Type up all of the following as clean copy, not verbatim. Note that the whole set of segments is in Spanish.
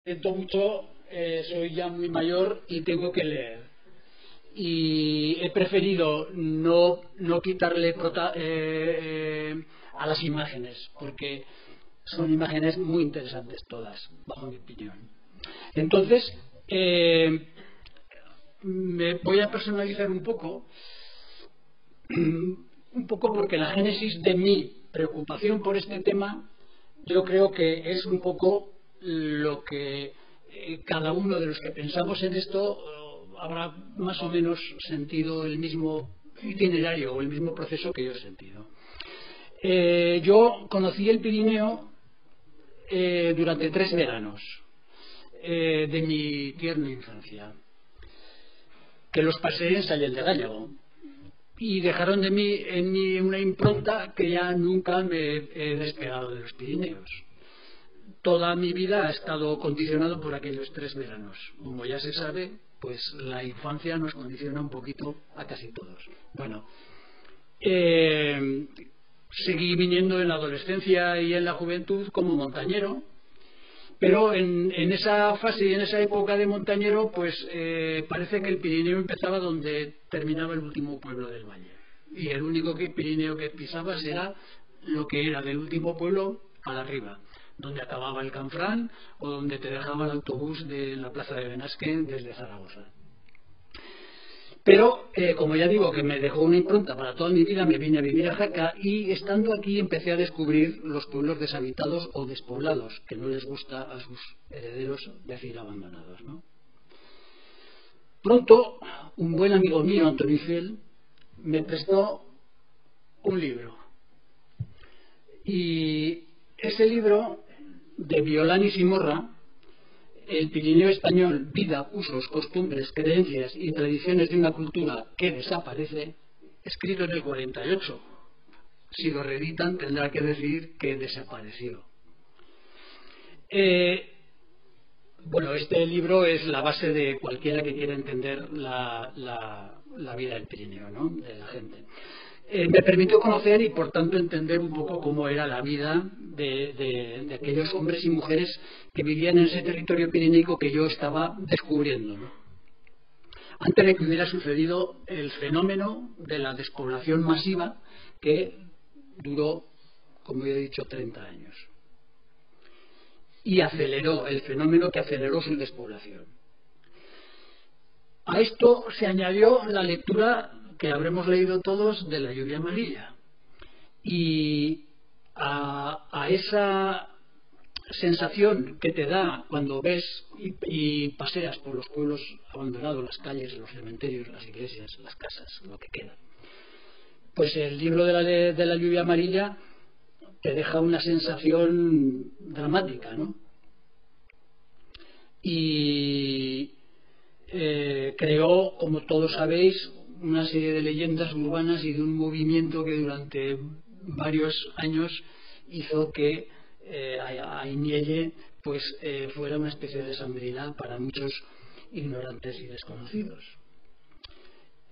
Siento mucho, soy ya muy mayor y tengo que leer. Y he preferido no quitarle a las imágenes, porque son imágenes muy interesantes todas, bajo mi opinión. Entonces, me voy a personalizar un poco porque la génesis de mi preocupación por este tema, yo creo que es un poco lo que cada uno de los que pensamos en esto habrá más o menos sentido el mismo itinerario o el mismo proceso que yo he sentido. Yo conocí el Pirineo durante 3 veranos de mi tierna infancia, que los pasé en Sallent de Gállego, y dejaron en mí una impronta que ya nunca me he despegado de los Pirineos. Toda mi vida ha estado condicionado por aquellos 3 veranos. Como ya se sabe, pues la infancia nos condiciona un poquito a casi todos. Bueno, seguí viniendo en la adolescencia y en la juventud como montañero, pero en esa fase y en esa época de montañero, pues parece que el Pirineo empezaba donde terminaba el último pueblo del valle. Y el único Pirineo que pisabas era lo que era del último pueblo para arriba, donde acababa el Canfrán o donde te dejaba el autobús de la plaza de Benasque desde Zaragoza. Pero, como ya digo, que me dejó una impronta para toda mi vida, me vine a vivir a Jaca y estando aquí empecé a descubrir los pueblos deshabitados o despoblados, que no les gusta a sus herederos decir abandonados, ¿no? Pronto, un buen amigo mío, Antonio Fiel, me prestó un libro. Y ese libro, de Violán y Simorra, El Pirineo español, vida, usos, costumbres, creencias y tradiciones de una cultura que desaparece, escrito en el 48. Si lo reeditan tendrá que decir que desapareció. Bueno, este libro es la base de cualquiera que quiera entender la vida del Pirineo, ¿no? De la gente. Me permitió conocer y por tanto entender un poco cómo era la vida de aquellos hombres y mujeres que vivían en ese territorio pirineico que yo estaba descubriendo, ¿no? Antes de que hubiera sucedido el fenómeno de la despoblación masiva que duró, como ya he dicho, 30 años. Y aceleró el fenómeno que aceleró su despoblación. A esto se añadió la lectura que habremos leído todos de La lluvia amarilla, y a esa sensación que te da cuando ves y paseas por los pueblos abandonados, las calles, los cementerios, las iglesias, las casas, lo que queda, pues el libro de la lluvia amarilla te deja una sensación dramática, ¿no? Y creó, como todos sabéis, una serie de leyendas urbanas y de un movimiento que durante varios años hizo que Ainielle pues fuera una especie de Shangri-La para muchos ignorantes y desconocidos.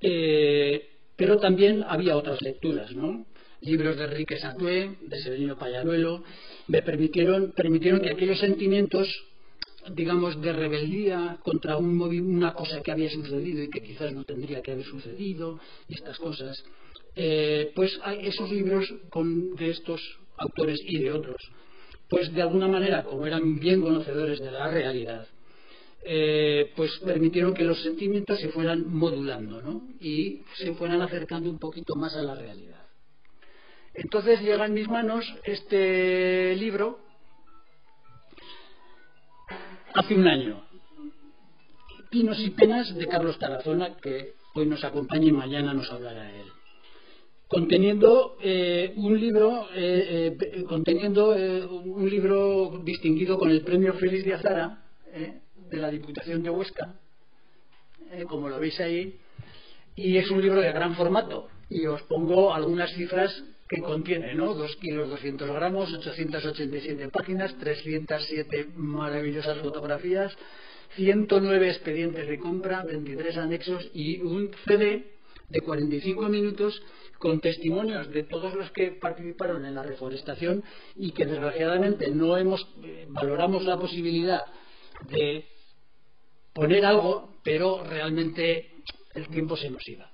Pero también había otras lecturas, ¿no? Libros de Enrique Satué, de Severino Pallaruelo, me permitieron que aquellos sentimientos, digamos, de rebeldía contra una cosa que había sucedido y que quizás no tendría que haber sucedido, y estas cosas, pues hay esos libros de estos autores y de otros, pues de alguna manera, como eran bien conocedores de la realidad, pues permitieron que los sentimientos se fueran modulando, ¿no? Y se fueran acercando un poquito más a la realidad. Entonces llega en mis manos este libro hace un año, Pinos y penas, de Carlos Tarazona, que hoy nos acompaña y mañana nos hablará él, conteniendo un libro distinguido con el premio Félix de Azara de la Diputación de Huesca, como lo veis ahí, y es un libro de gran formato, y os pongo algunas cifras que contiene, ¿no? 2 kilos 200 gramos, 887 páginas, 307 maravillosas fotografías, 109 expedientes de compra, 23 anexos y un CD de 45 minutos con testimonios de todos los que participaron en la reforestación y que desgraciadamente no valoramos la posibilidad de poner algo, pero realmente el tiempo se nos iba.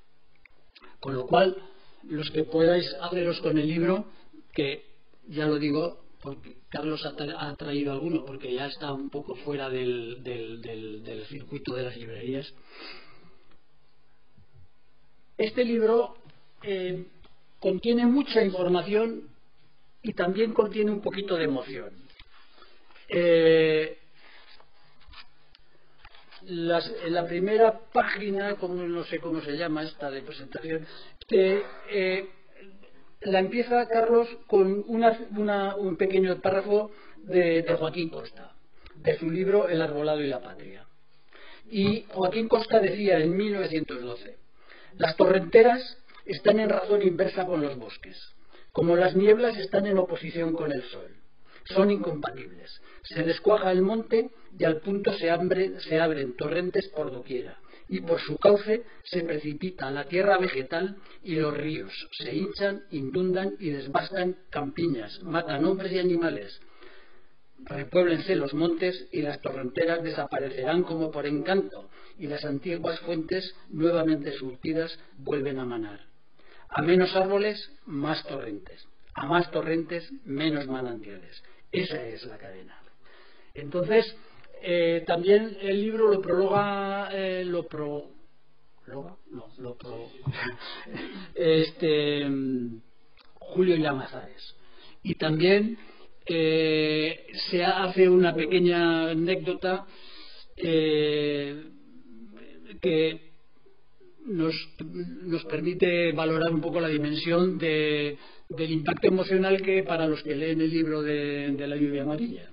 Con lo cual, los que podáis haceros con el libro, que ya lo digo, porque Carlos ha traído alguno, porque ya está un poco fuera del circuito de las librerías. Este libro contiene mucha información y también contiene un poquito de emoción. En la primera página, no sé cómo se llama esta de presentación, la empieza Carlos con un pequeño párrafo de Joaquín Costa, de su libro El arbolado y la patria. Y Joaquín Costa decía en 1912: las torrenteras están en razón inversa con los bosques, como las nieblas están en oposición con el sol. Son incompatibles. Se descuaja el monte y al punto se abren torrentes por doquiera, y por su cauce se precipita la tierra vegetal y los ríos se hinchan, inundan y desbastan campiñas, matan hombres y animales. Repuéblense los montes y las torrenteras desaparecerán como por encanto, y las antiguas fuentes, nuevamente surtidas, vuelven a manar. A menos árboles, más torrentes. A más torrentes, menos manantiales. Esa es la cadena. Entonces, también el libro lo prologa, Julio Llamazares. Y también se hace una pequeña anécdota que nos permite valorar un poco la dimensión del impacto emocional que para los que leen el libro de La lluvia amarilla.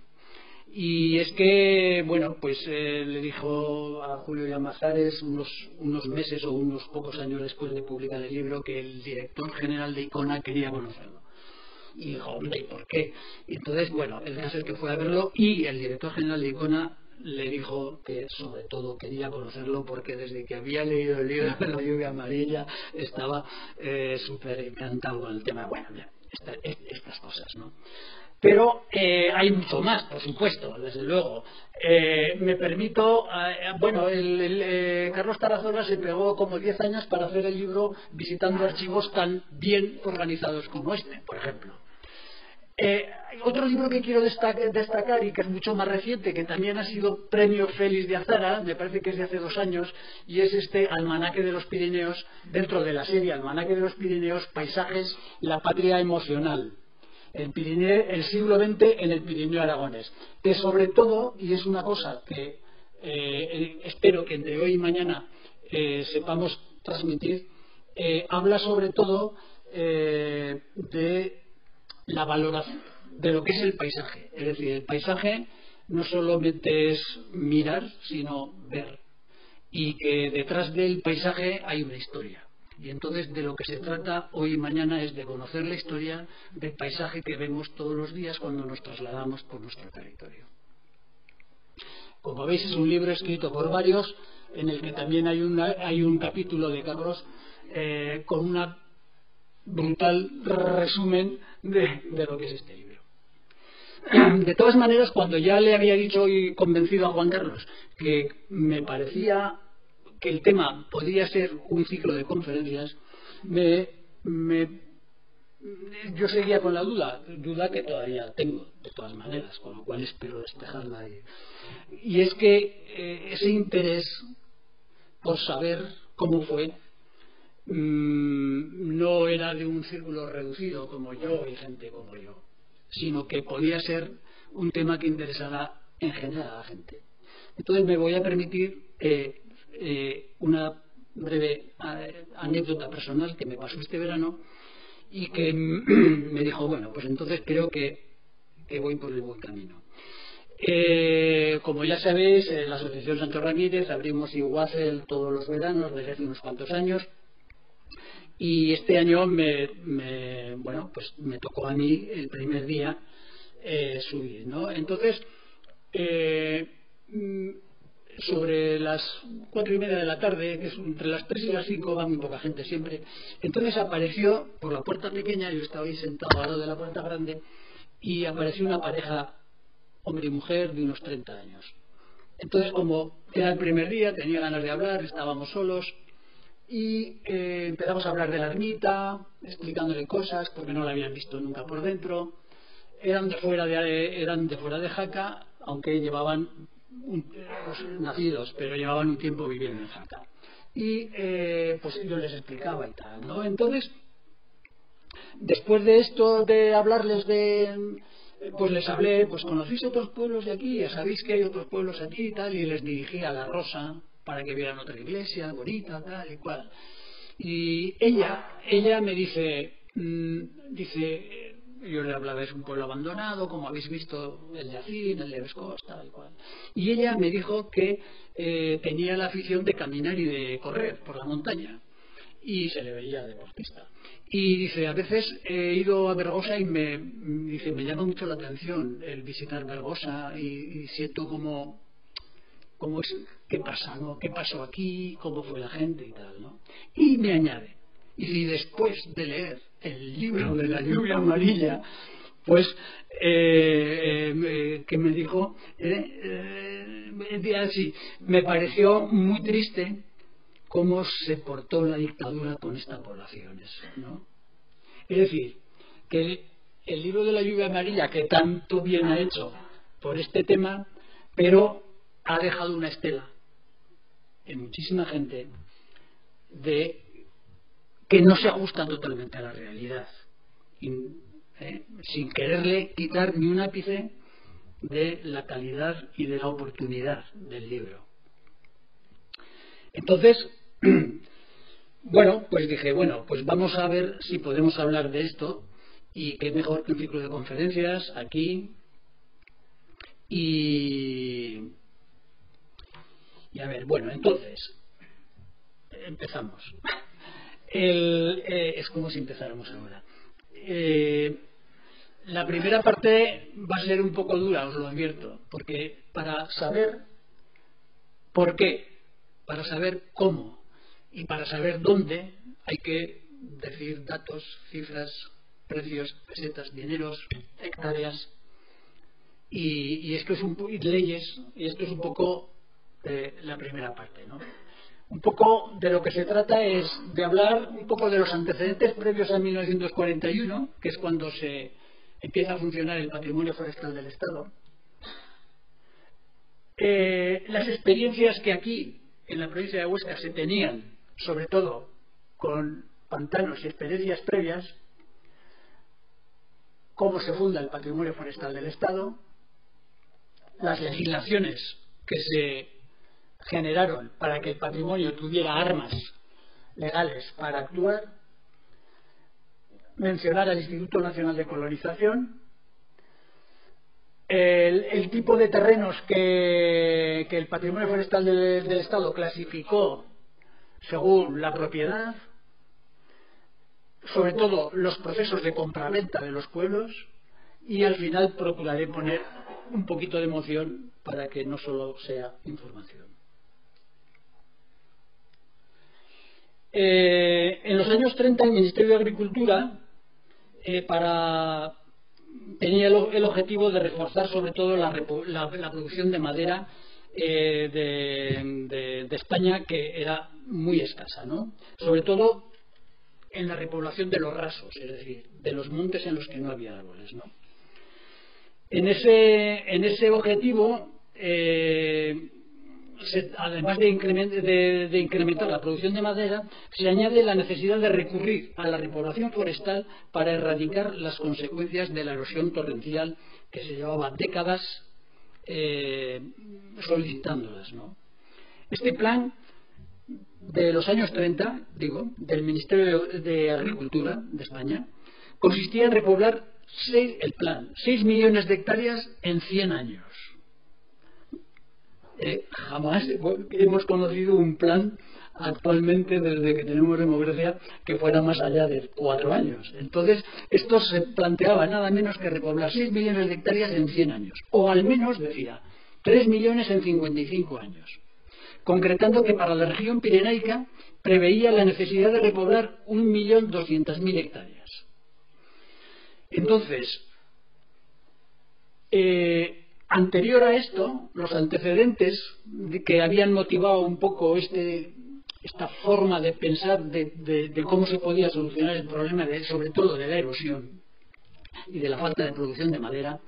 Y es que, bueno, pues le dijo a Julio Llamazares unos meses o unos pocos años después de publicar el libro que el director general de Icona quería conocerlo. Y dijo, hombre, ¿y por qué? Y entonces, bueno, el caso es que fue a verlo y el director general de Icona le dijo que sobre todo quería conocerlo porque desde que había leído el libro de La lluvia amarilla estaba súper encantado con el tema. Bueno, estas cosas, ¿no? Pero hay mucho más, por supuesto, desde luego. Me permito, Carlos Tarazona se pegó como 10 años para hacer el libro visitando archivos tan bien organizados como este, por ejemplo. Otro libro que quiero destacar y que es mucho más reciente, que también ha sido premio Félix de Azara, me parece que es de hace 2 años, y es este Almanaque de los Pirineos, dentro de la serie Almanaque de los Pirineos, Paisajes, la patria emocional. El siglo XX en el Pirineo aragonés, que sobre todo, y es una cosa que espero que entre hoy y mañana sepamos transmitir, habla sobre todo de la valoración de lo que es el paisaje. Es decir, el paisaje no solamente es mirar, sino ver, y que detrás del paisaje hay una historia. Y entonces de lo que se trata hoy y mañana es de conocer la historia del paisaje que vemos todos los días cuando nos trasladamos por nuestro territorio. Como veis, es un libro escrito por varios, en el que también hay un capítulo de Carlos con una brutal resumen de lo que es este libro. De todas maneras, cuando ya le había dicho y convencido a Juan Carlos que me parecía que el tema podría ser un ciclo de conferencias, yo seguía con la duda que todavía tengo, de todas maneras, con lo cual espero despejarla. Y es que ese interés por saber cómo fue no era de un círculo reducido como yo y gente como yo, sino que podía ser un tema que interesara en general a la gente. Entonces me voy a permitir una breve anécdota personal que me pasó este verano y que me dijo, bueno, pues entonces creo que voy por el buen camino. Como ya sabéis, en la Asociación Santo Ramírez abrimos Iguazel todos los veranos desde hace unos cuantos años, y este año me tocó a mí el primer día subir, ¿no? Entonces sobre las 4:30 de la tarde, que es entre las 3 y las 5, va muy poca gente siempre. Entonces apareció por la puerta pequeña, yo estaba ahí sentado al lado de la puerta grande, y apareció una pareja, hombre y mujer, de unos 30 años. Entonces, como era el primer día, tenía ganas de hablar, estábamos solos y empezamos a hablar de la ermita, explicándole cosas porque no la habían visto nunca por dentro. Eran de fuera de Jaca, aunque llevaban nacidos, pero llevaban un tiempo viviendo en Jaca. Y pues yo les explicaba y tal, ¿no? Entonces, después de esto, de hablarles pues les hablé, pues conocéis otros pueblos de aquí, ya sabéis que hay otros pueblos aquí y tal, y les dirigí a La Rosa para que vieran otra iglesia bonita, tal y cual. Y ella me dice, yo le hablaba, es un pueblo abandonado, como habéis visto, el de Acín, el de Bescós, tal y cual. Y ella me dijo que tenía la afición de caminar y de correr por la montaña, y se le veía deportista. Y dice, a veces he ido a Bergosa y me llama mucho la atención el visitar Bergosa y siento como es, qué pasa, ¿no? ¿Qué pasó aquí? ¿Cómo fue la gente y tal, ¿no? Y me añade, y si después de leer el libro de la lluvia amarilla, pues que me dijo, así, me pareció muy triste cómo se portó la dictadura con estas poblaciones, ¿no? Es decir, que el libro de la lluvia amarilla, que tanto bien ha hecho por este tema, pero ha dejado una estela en muchísima gente de que no se ajusta totalmente a la realidad, sin quererle quitar ni un ápice de la calidad y de la oportunidad del libro. Entonces, bueno, pues dije, bueno, pues vamos a ver si podemos hablar de esto, y qué mejor que un ciclo de conferencias aquí. Y a ver, bueno, entonces empezamos. Es como si empezáramos ahora. La primera parte va a ser un poco dura, os lo advierto, porque para saber por qué, para saber cómo y para saber dónde, hay que decir datos, cifras, precios, pesetas, dineros, hectáreas, y esto es leyes, y esto es un poco la primera parte, ¿no? Un poco de lo que se trata es de hablar un poco de los antecedentes previos a 1941, que es cuando se empieza a funcionar el patrimonio forestal del Estado. Las experiencias que aquí, en la provincia de Huesca, se tenían, sobre todo con pantanos y experiencias previas, cómo se funda el patrimonio forestal del Estado, las legislaciones que se generaron para que el patrimonio tuviera armas legales para actuar, mencionar al Instituto Nacional de Colonización, el tipo de terrenos que el patrimonio forestal del Estado clasificó según la propiedad, sobre todo los procesos de compraventa de los pueblos, y al final procuraré poner un poquito de emoción para que no solo sea información. En los años 30 el Ministerio de Agricultura tenía el objetivo de reforzar sobre todo la producción de madera de España, que era muy escasa, ¿no? Sobre todo en la repoblación de los rasos, es decir, de los montes en los que no había árboles, ¿no? En ese objetivo, además de incrementar la producción de madera, se añade la necesidad de recurrir a la repoblación forestal para erradicar las consecuencias de la erosión torrencial que se llevaba décadas solicitándolas, ¿no? Este plan de los años 30, del Ministerio de Agricultura de España, consistía en repoblar 6 millones de hectáreas en 100 años. Jamás hemos conocido un plan actualmente, desde que tenemos democracia, que fuera más allá de 4 años. Entonces, esto se planteaba nada menos que repoblar 6 millones de hectáreas en 100 años, o al menos, decía, 3 millones en 55 años, concretando que para la región pirenaica preveía la necesidad de repoblar 1.200.000 hectáreas. Entonces, Anterior a esto, los antecedentes que habían motivado un poco esta forma de pensar de cómo se podía solucionar el problema, sobre todo de la erosión y de la falta de producción de madera,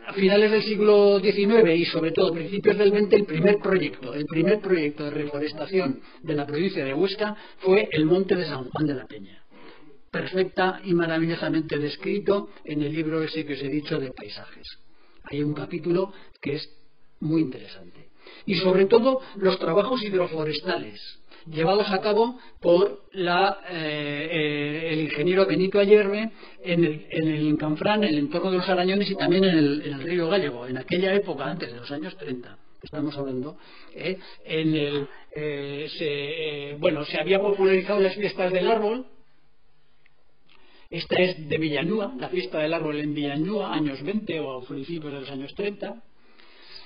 a finales del siglo XIX y sobre todo principios del XX, el primer proyecto de reforestación de la provincia de Huesca fue el monte de San Juan de la Peña, perfecta y maravillosamente descrito en el libro ese que os he dicho de paisajes. Hay un capítulo que es muy interesante. Y sobre todo los trabajos hidroforestales llevados a cabo por el ingeniero Benito Ayerbe en el Canfrán, en el entorno de los Arañones y también en el río Gállego. En aquella época, antes de los años 30, estamos hablando, se había popularizado las fiestas del árbol. Esta es de Villanueva, la fiesta del árbol en Villanueva, años 20 o principios de los años 30.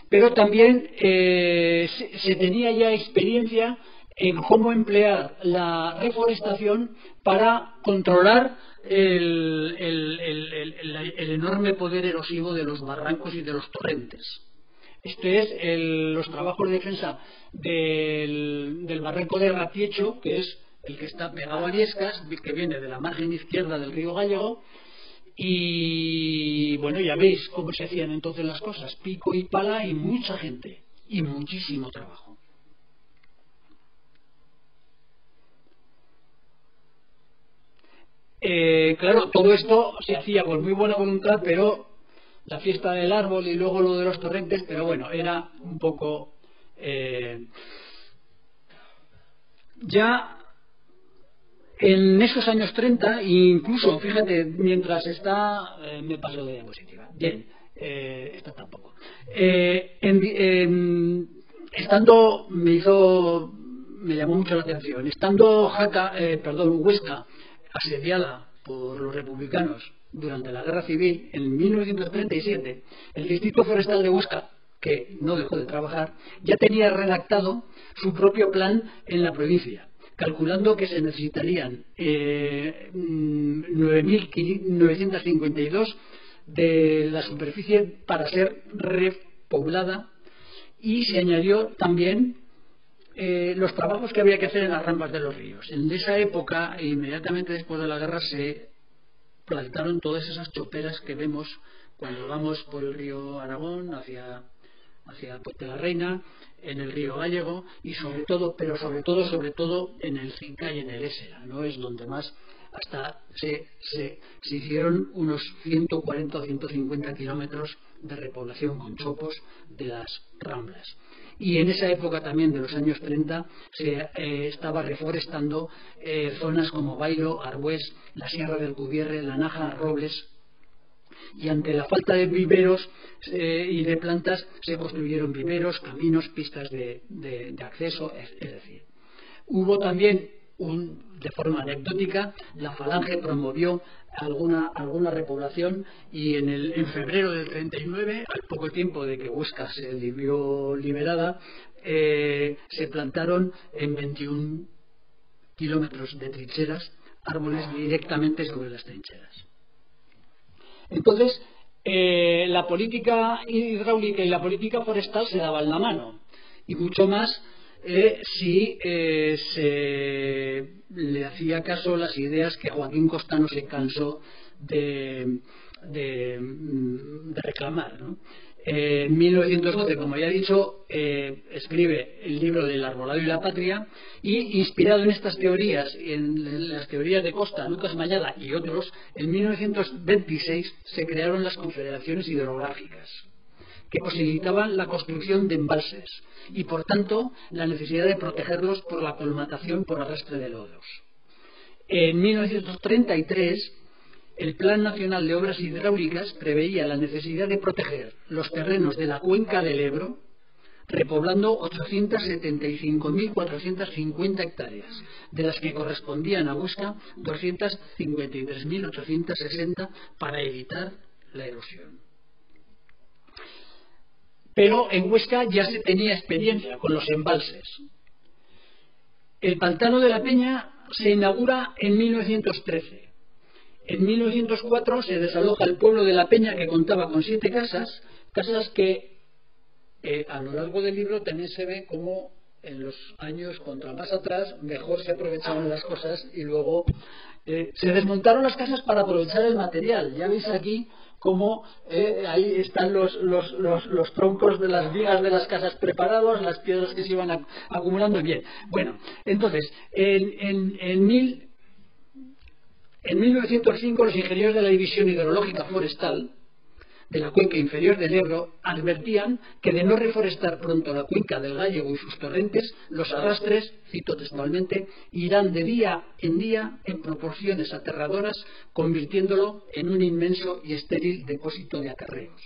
Pero también se tenía ya experiencia en cómo emplear la reforestación para controlar el enorme poder erosivo de los barrancos y de los torrentes. Este es los trabajos de defensa del barranco de Rapiecho, que es el que está pegado a Viescas, que viene de la margen izquierda del río Gállego. Y bueno, ya veis cómo se hacían entonces las cosas, pico y pala y mucha gente y muchísimo trabajo. Claro, todo esto se hacía con muy buena voluntad, pero la fiesta del árbol y luego lo de los torrentes, pero bueno, era un poco ya en esos años 30, incluso, fíjate, mientras está... me paso de diapositiva. Bien, esta tampoco. Estando, me llamó mucho la atención, estando Huesca asediada por los republicanos durante la Guerra Civil, en 1937, el Distrito Forestal de Huesca, que no dejó de trabajar, ya tenía redactado su propio plan en la provincia, calculando que se necesitarían 9.952 de la superficie para ser repoblada, y se añadió también los trabajos que había que hacer en las rambas de los ríos. En esa época, inmediatamente después de la guerra, se plantaron todas esas choperas que vemos cuando vamos por el río Aragón hacia Puente la Reina, en el río Gállego y sobre todo en el Cinca y en el Ésera, ¿no? Es donde más hasta se hicieron unos 140 o 150 kilómetros de repoblación con chopos de las ramblas. Y en esa época también de los años 30 se estaba reforestando zonas como Bailo, Arbués, la Sierra del Cubierre, La Naja, Robles. Y ante la falta de viveros y de plantas se construyeron viveros, caminos, pistas de acceso, es decir. Hubo también, de forma anecdótica, la Falange promovió alguna repoblación y en febrero del 39, al poco tiempo de que Huesca se vio liberada, se plantaron en 21 kilómetros de trincheras árboles directamente sobre las trincheras. Entonces, la política hidráulica y la política forestal se daban la mano, y mucho más si se le hacía caso a las ideas que Joaquín Costa no se cansó de reclamar, ¿no? En 1912, como ya he dicho, escribe el libro del Arbolado y la Patria, y inspirado en estas teorías, en las teorías de Costa, Lucas Mañada y otros, en 1926 se crearon las confederaciones hidrográficas, que posibilitaban la construcción de embalses y, por tanto, la necesidad de protegerlos por la colmatación por arrastre de lodos. En 1933, el Plan Nacional de Obras Hidráulicas preveía la necesidad de proteger los terrenos de la cuenca del Ebro, repoblando 875.450 hectáreas, de las que correspondían a Huesca 253.860, para evitar la erosión. Pero en Huesca ya se tenía experiencia con los embalses. El pantano de la Peña se inaugura en 1913. En 1904 se desaloja el pueblo de La Peña, que contaba con 7 casas que a lo largo del libro también se ve como en los años contra más atrás mejor se aprovechaban las cosas y luego se desmontaron las casas para aprovechar el material. Ya veis aquí cómo ahí están los troncos de las vigas de las casas preparados, las piedras que se iban acumulando bien. Bueno, entonces, en 1905 los ingenieros de la División Hidrológica Forestal de la cuenca inferior del Ebro advertían que de no reforestar pronto la cuenca del Gállego y sus torrentes, los arrastres, cito textualmente, irán de día en proporciones aterradoras, convirtiéndolo en un inmenso y estéril depósito de acarreos.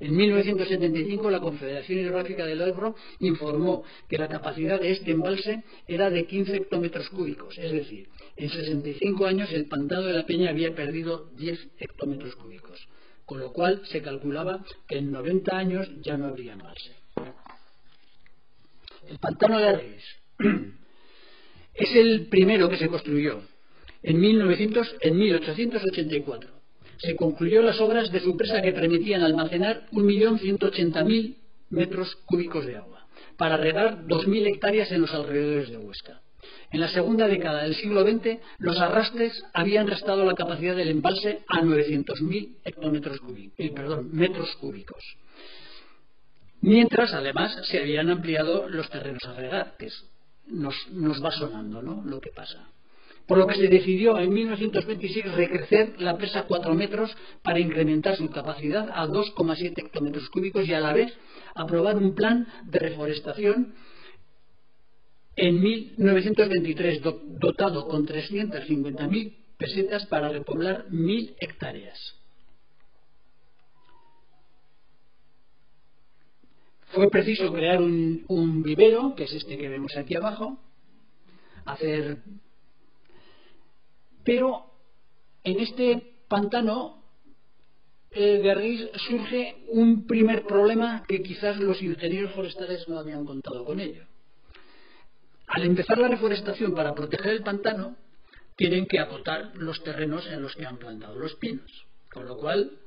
En 1975 la Confederación Hidrográfica del Ebro informó que la capacidad de este embalse era de 15 hectómetros cúbicos, es decir, en 65 años el pantano de La Peña había perdido 10 hectómetros cúbicos, con lo cual se calculaba que en 90 años ya no habría embalse. El pantano de Argüís es el primero que se construyó en 1884. Se concluyó las obras de su presa que permitían almacenar 1.180.000 metros cúbicos de agua para regar 2.000 hectáreas en los alrededores de Huesca. En la segunda década del siglo XX, los arrastres habían restado la capacidad del embalse a 900.000 metros cúbicos. Mientras, además, se habían ampliado los terrenos a regar, que nos va sonando, ¿no?, lo que pasa. Por lo que se decidió en 1926 recrecer la presa 4 metros para incrementar su capacidad a 2,7 hectómetros cúbicos y a la vez aprobar un plan de reforestación en 1923 dotado con 350.000 pesetas para repoblar 1.000 hectáreas. Fue preciso crear un vivero, que es este que vemos aquí abajo, pero en este pantano de Argüís surge un primer problema que quizás los ingenieros forestales no habían contado con ello. Al empezar la reforestación para proteger el pantano, tienen que acotar los terrenos en los que han plantado los pinos, con lo cual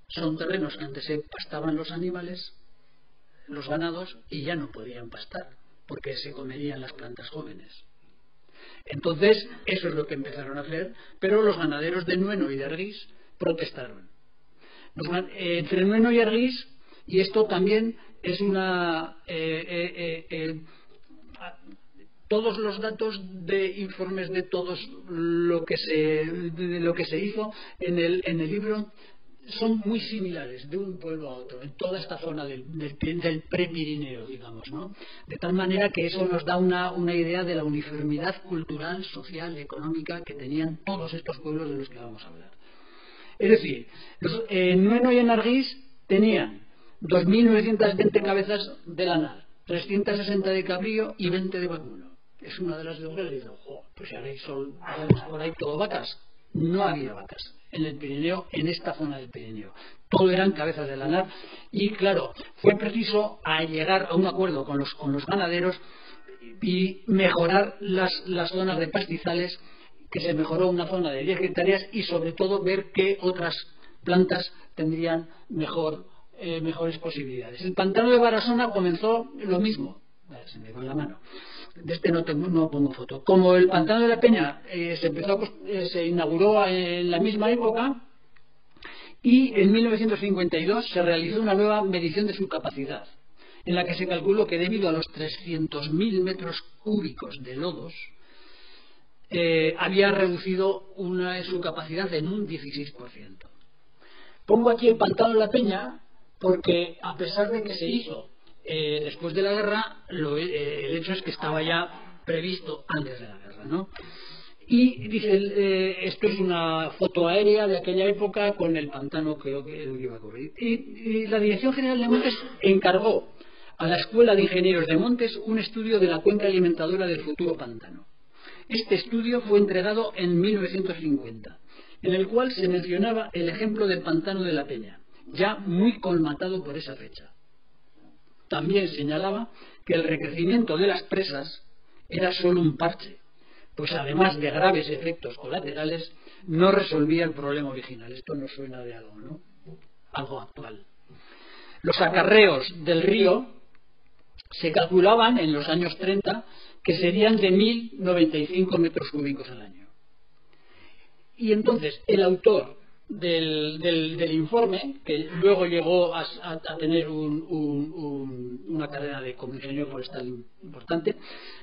son terrenos que antes se pastaban los animales, los ganados, y ya no podían pastar porque se comerían las plantas jóvenes. Entonces, eso es lo que empezaron a hacer, pero los ganaderos de Nueno y de Argüís protestaron. Entre Nueno y Argüís, y esto también es todos los datos de informes de todos lo que se hizo en el libro son muy similares de un pueblo a otro, en toda esta zona del Prepirineo, digamos, ¿no? De tal manera que eso nos da una idea de la uniformidad cultural, social, económica que tenían todos estos pueblos de los que vamos a hablar. Es decir, en Nueno y en Argüís tenían 2.920 cabezas de lanar, 360 de cabrío y 20 de vacuno. Es una de las de Orgel y digo, pues si haréis por ahí todo vacas. No había vacas en el Pirineo, en esta zona del Pirineo. Todo eran cabezas de lanar y claro, fue preciso llegar a un acuerdo con los ganaderos y mejorar las zonas de pastizales, que se mejoró una zona de 10 hectáreas y sobre todo ver qué otras plantas tendrían mejores posibilidades. El pantano de Barasona comenzó lo mismo. Se me va la mano. De este no pongo foto. Como el pantano de La Peña se inauguró en la misma época, y en 1952 se realizó una nueva medición de su capacidad, en la que se calculó que debido a los 300.000 metros cúbicos de lodos había reducido su capacidad en un 16%. Pongo aquí el pantano de La Peña porque, a pesar de que se hizo después de la guerra, el hecho es que estaba ya previsto antes de la guerra, ¿no? Y dice, esto es una foto aérea de aquella época con el pantano que iba a cubrir. Y la Dirección General de Montes encargó a la Escuela de Ingenieros de Montes un estudio de la cuenca alimentadora del futuro pantano. Este estudio fue entregado en 1950, en el cual se mencionaba el ejemplo del pantano de La Peña, ya muy colmatado por esa fecha. También señalaba que el recrecimiento de las presas era solo un parche, pues además de graves efectos colaterales, no resolvía el problema original. Esto nos suena de algo, ¿no? Algo actual. Los acarreos del río se calculaban en los años 30 que serían de 1.095 metros cúbicos al año. Y entonces el autor del informe, que luego llegó a tener una carrera como ingeniero forestal importante,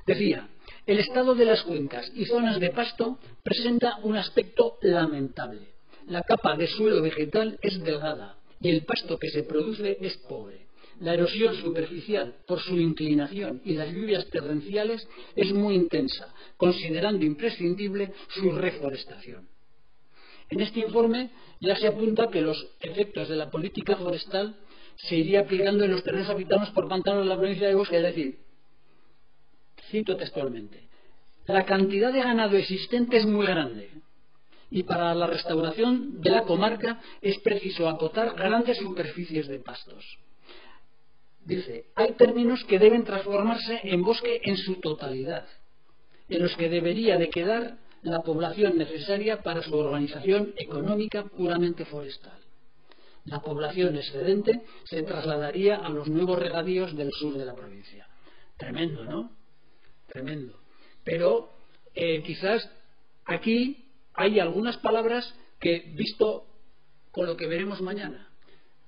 decía: el estado de las cuencas y zonas de pasto presenta un aspecto lamentable. La capa de suelo vegetal es delgada y el pasto que se produce es pobre. La erosión superficial, por su inclinación y las lluvias torrenciales, es muy intensa, considerando imprescindible su reforestación. En este informe ya se apunta que los efectos de la política forestal se iría aplicando en los terrenos habitados por pantanos de la provincia de Huesca, es decir, cito textualmente: la cantidad de ganado existente es muy grande y para la restauración de la comarca es preciso acotar grandes superficies de pastos. Dice: hay términos que deben transformarse en bosque en su totalidad, en los que debería de quedar la población necesaria para su organización económica puramente forestal. La población excedente se trasladaría a los nuevos regadíos del sur de la provincia. Tremendo, ¿no? Tremendo. Pero quizás aquí hay algunas palabras que, visto con lo que veremos mañana,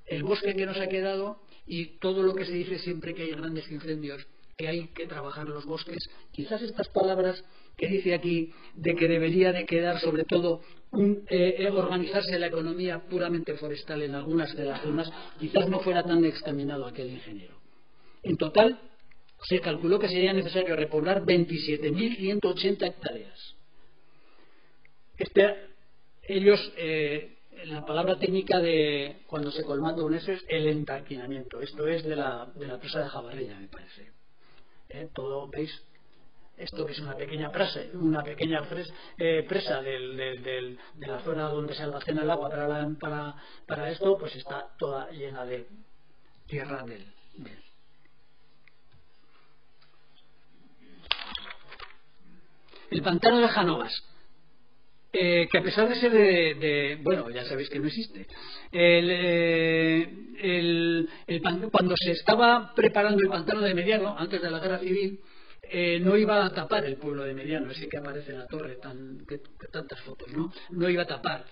el bosque que nos ha quedado y todo lo que se dice siempre que hay grandes incendios, que hay que trabajar los bosques, quizás estas palabras que dice aquí de que debería de quedar sobre todo organizarse la economía puramente forestal en algunas de las zonas, quizás no fuera tan examinado aquel ingeniero. En total se calculó que sería necesario repoblar 27.180 hectáreas. La palabra técnica de cuando se colmando un eso es el entarquinamiento. Esto es de la presa de Jabarella, me parece. Todo, ¿veis? Esto que es una pequeña presa de la zona donde se almacena el agua para esto, pues está toda llena de tierra del. El pantano de Janovas, que a pesar de ser bueno, ya sabéis que no existe. Cuando se estaba preparando el pantano de Mediano, antes de la guerra civil, no iba a tapar el pueblo de Mediano, ese que aparece en la torre, que tantas fotos, no iba a tapar,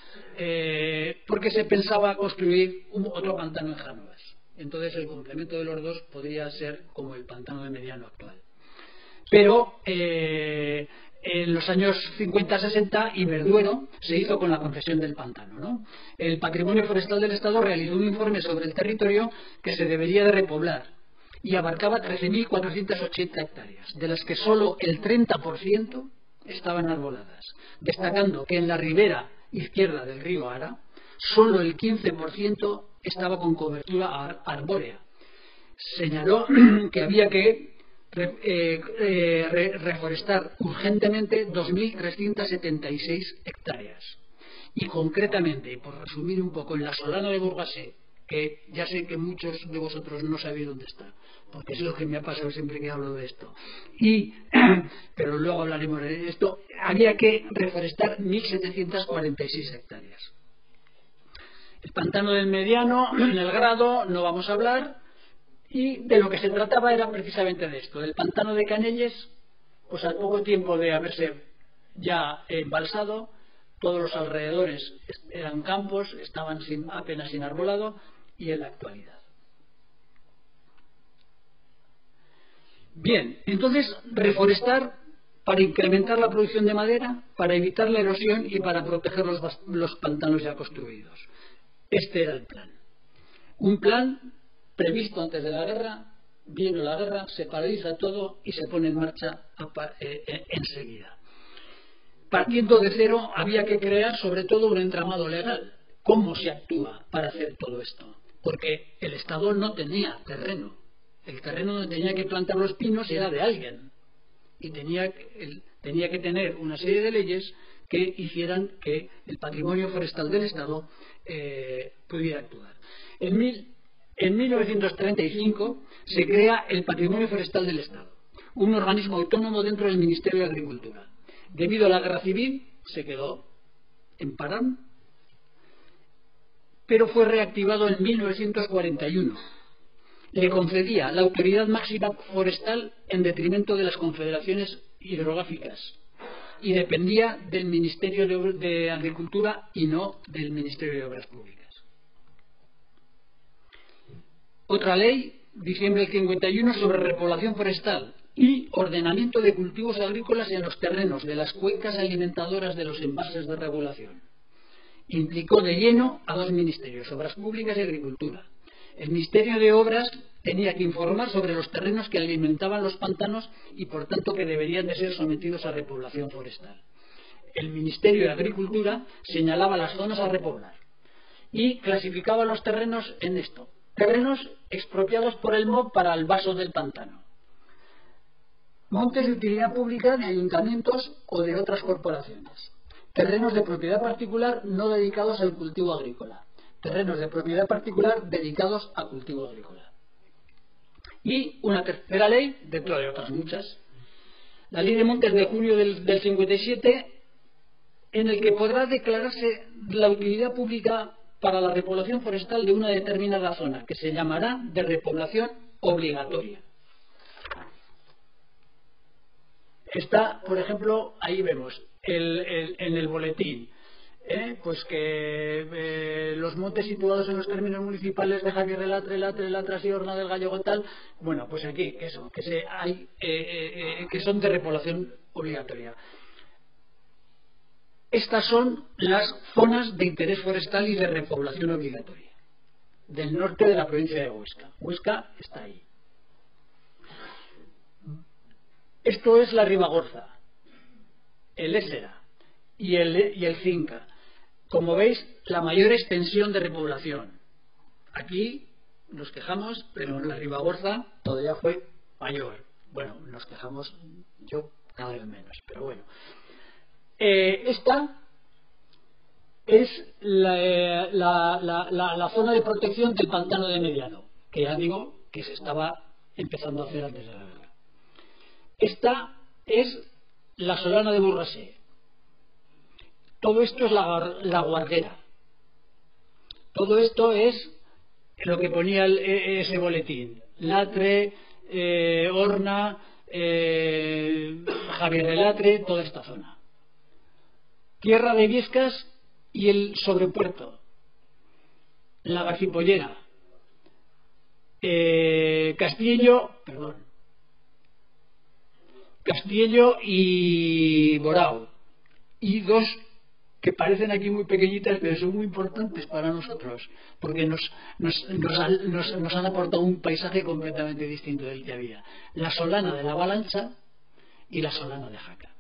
porque se pensaba construir otro pantano en Janovas. Entonces el complemento de los dos podría ser como el pantano de Mediano actual. Pero en los años 50-60 Iberduero se hizo con la concesión del pantano, ¿no? El Patrimonio Forestal del Estado realizó un informe sobre el territorio que se debería de repoblar y abarcaba 13.480 hectáreas, de las que solo el 30% estaban arboladas, destacando que en la ribera izquierda del río Ara solo el 15% estaba con cobertura arbórea. Señaló que había que reforestar urgentemente 2.376 hectáreas. Y concretamente, por resumir un poco, en la Solana de Burgasé, que ya sé que muchos de vosotros no sabéis dónde está, porque es lo que me ha pasado siempre que hablo de esto, pero luego hablaremos de esto, había que reforestar 1.746 hectáreas. El pantano del Mediano, en el Grado, no vamos a hablar. Y de lo que se trataba era precisamente de esto. El pantano de Canelles, pues al poco tiempo de haberse ya embalsado, todos los alrededores eran campos, estaban apenas sin arbolado, y en la actualidad. Bien, entonces reforestar para incrementar la producción de madera, para evitar la erosión y para proteger los pantanos ya construidos. Este era el plan. Un plan previsto antes de la guerra, vino la guerra, se paraliza todo y se pone en marcha enseguida. Partiendo de cero, había que crear sobre todo un entramado legal. ¿Cómo se actúa para hacer todo esto? Porque el Estado no tenía terreno. El terreno donde tenía que plantar los pinos era de alguien. Y tenía que tener una serie de leyes que hicieran que el patrimonio forestal del Estado pudiera actuar. En 1935 se crea el Patrimonio Forestal del Estado, un organismo autónomo dentro del Ministerio de Agricultura. Debido a la guerra civil se quedó en parón, pero fue reactivado en 1941. Le concedía la autoridad máxima forestal en detrimento de las confederaciones hidrográficas y dependía del Ministerio de Agricultura y no del Ministerio de Obras Públicas. Otra ley, diciembre del 51, sobre repoblación forestal y ordenamiento de cultivos agrícolas en los terrenos de las cuencas alimentadoras de los embalses de regulación. Implicó de lleno a dos ministerios, Obras Públicas y Agricultura. El Ministerio de Obras tenía que informar sobre los terrenos que alimentaban los pantanos y por tanto que deberían de ser sometidos a repoblación forestal. El Ministerio de Agricultura señalaba las zonas a repoblar y clasificaba los terrenos en esto: terrenos expropiados por el MOB para el vaso del pantano, montes de utilidad pública de ayuntamientos o de otras corporaciones, terrenos de propiedad particular no dedicados al cultivo agrícola, terrenos de propiedad particular dedicados a cultivo agrícola. Y una tercera ley, dentro de otras muchas, la Ley de Montes de junio del 57, en el que podrá declararse la utilidad pública para la repoblación forestal de una determinada zona, que se llamará de repoblación obligatoria. Está, por ejemplo, ahí vemos en el boletín, pues que los montes situados en los términos municipales de Javier Latre, Latras y Horna del Gallego tal, bueno, pues aquí que son de repoblación obligatoria. Estas son las zonas de interés forestal y de repoblación obligatoria del norte de la provincia de Huesca. Huesca está ahí. Esto es la Ribagorza, el Ésera y el Cinca. Como veis, la mayor extensión de repoblación. Aquí nos quejamos, pero en la Ribagorza todavía fue mayor. Bueno, nos quejamos, yo cada vez menos, pero bueno. Esta es la zona de protección del pantano de Mediano, que ya digo que se estaba empezando a hacer antes de la guerra. Esta es la Solana de Burrasé. Todo esto es la Guardera. Todo esto es lo que ponía ese boletín: Latre, Horna, Javier de Latre, toda esta zona. Tierra de Viescas y el sobrepuerto, la Garcipollera, Castillo y Borao, y dos que parecen aquí muy pequeñitas pero son muy importantes para nosotros porque nos han aportado un paisaje completamente distinto del que había: la Solana de la Balancha y la Solana de Jaca.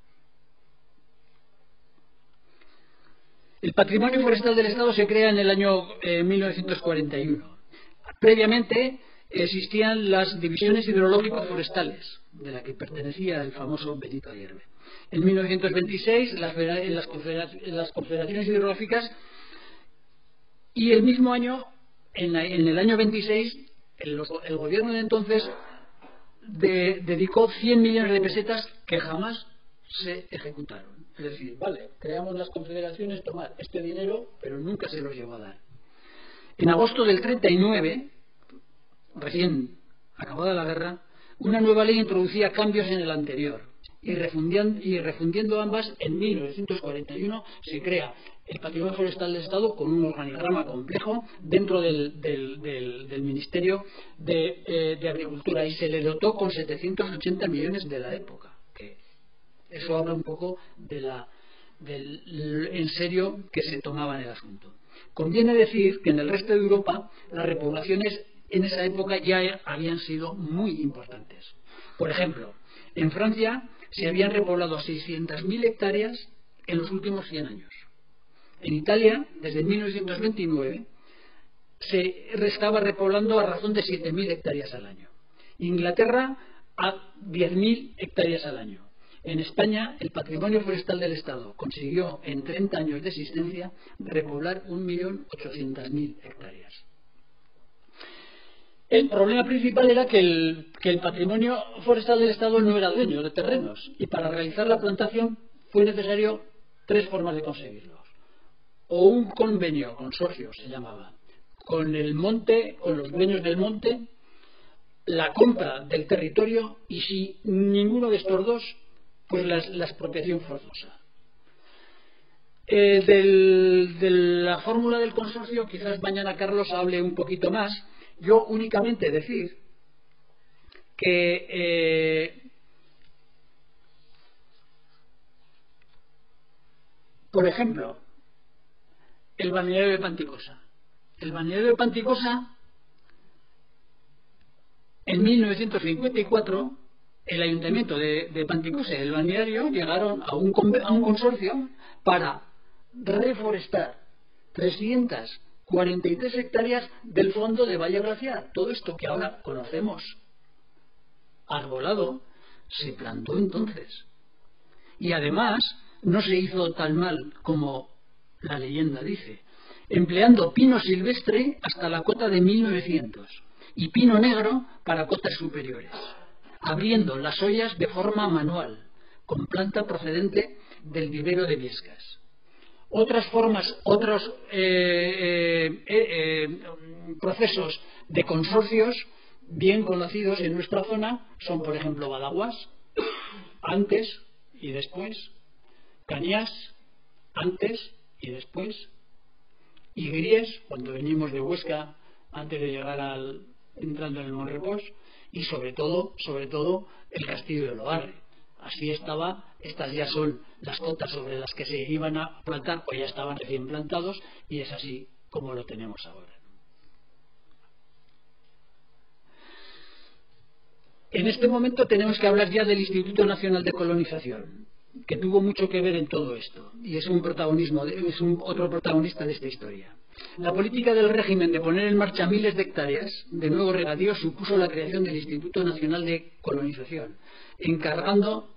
El patrimonio forestal del Estado se crea en el año 1941. Previamente existían las divisiones hidrológicas forestales, de la que pertenecía el famoso Benito Ayerbe. En 1926 las confederaciones hidrográficas, y el mismo año, en el año 26, el gobierno de entonces dedicó 100 millones de pesetas que jamás se ejecutaron. Es decir, vale, creamos las confederaciones, tomar este dinero, pero nunca se los llevó a dar. En agosto del 39, recién acabada la guerra, una nueva ley introducía cambios en el anterior y refundiendo ambas, en 1941 se crea el Patrimonio Forestal del Estado con un organigrama complejo dentro del Ministerio de Agricultura, y se le dotó con 780 millones de la época. Eso habla un poco del en serio que se tomaba en el asunto. Conviene decir que en el resto de Europa las repoblaciones en esa época ya habían sido muy importantes. Por ejemplo, en Francia se habían repoblado 600.000 hectáreas en los últimos 100 años. En Italia, desde 1929, se estaba repoblando a razón de 7.000 hectáreas al año. Inglaterra, a 10.000 hectáreas al año. En España, el Patrimonio Forestal del Estado consiguió en 30 años de existencia repoblar 1.800.000 hectáreas. El problema principal era que el Patrimonio Forestal del Estado no era dueño de terrenos, y para realizar la plantación fue necesario tres formas de conseguirlos. o un convenio, consorcio se llamaba, con el monte, con los dueños del monte, la compra del territorio, y si ninguno de estos dos, pues la expropiación forzosa. De la fórmula del consorcio quizás mañana Carlos hable un poquito más. Yo únicamente decir que por ejemplo, el balneario de Panticosa. El balneario de Panticosa, en 1954, el ayuntamiento de Panticosa y el balneario llegaron a un consorcio para reforestar 343 hectáreas del fondo de Valle Glaciar. Todo esto que ahora conocemos arbolado se plantó entonces. Y además no se hizo tan mal como la leyenda dice, empleando pino silvestre hasta la cota de 1900 y pino negro para cotas superiores, abriendo las ollas de forma manual, con planta procedente del vivero de Viescas. Otras formas, otros procesos de consorcios bien conocidos en nuestra zona son, por ejemplo, Badaguas, antes y después, Cañas, antes y después, y Gries, cuando venimos de Huesca, antes de llegar entrando en el Monrepós, y sobre todo el Castillo de Loarre. Así estaba, estas ya son las cotas sobre las que se iban a plantar, o ya estaban recién plantados, y es así como lo tenemos ahora. En este momento tenemos que hablar ya del Instituto Nacional de Colonización, que tuvo mucho que ver en todo esto, y es otro protagonista de esta historia. La política del régimen de poner en marcha miles de hectáreas de nuevos regadíos supuso la creación del Instituto Nacional de Colonización, encargando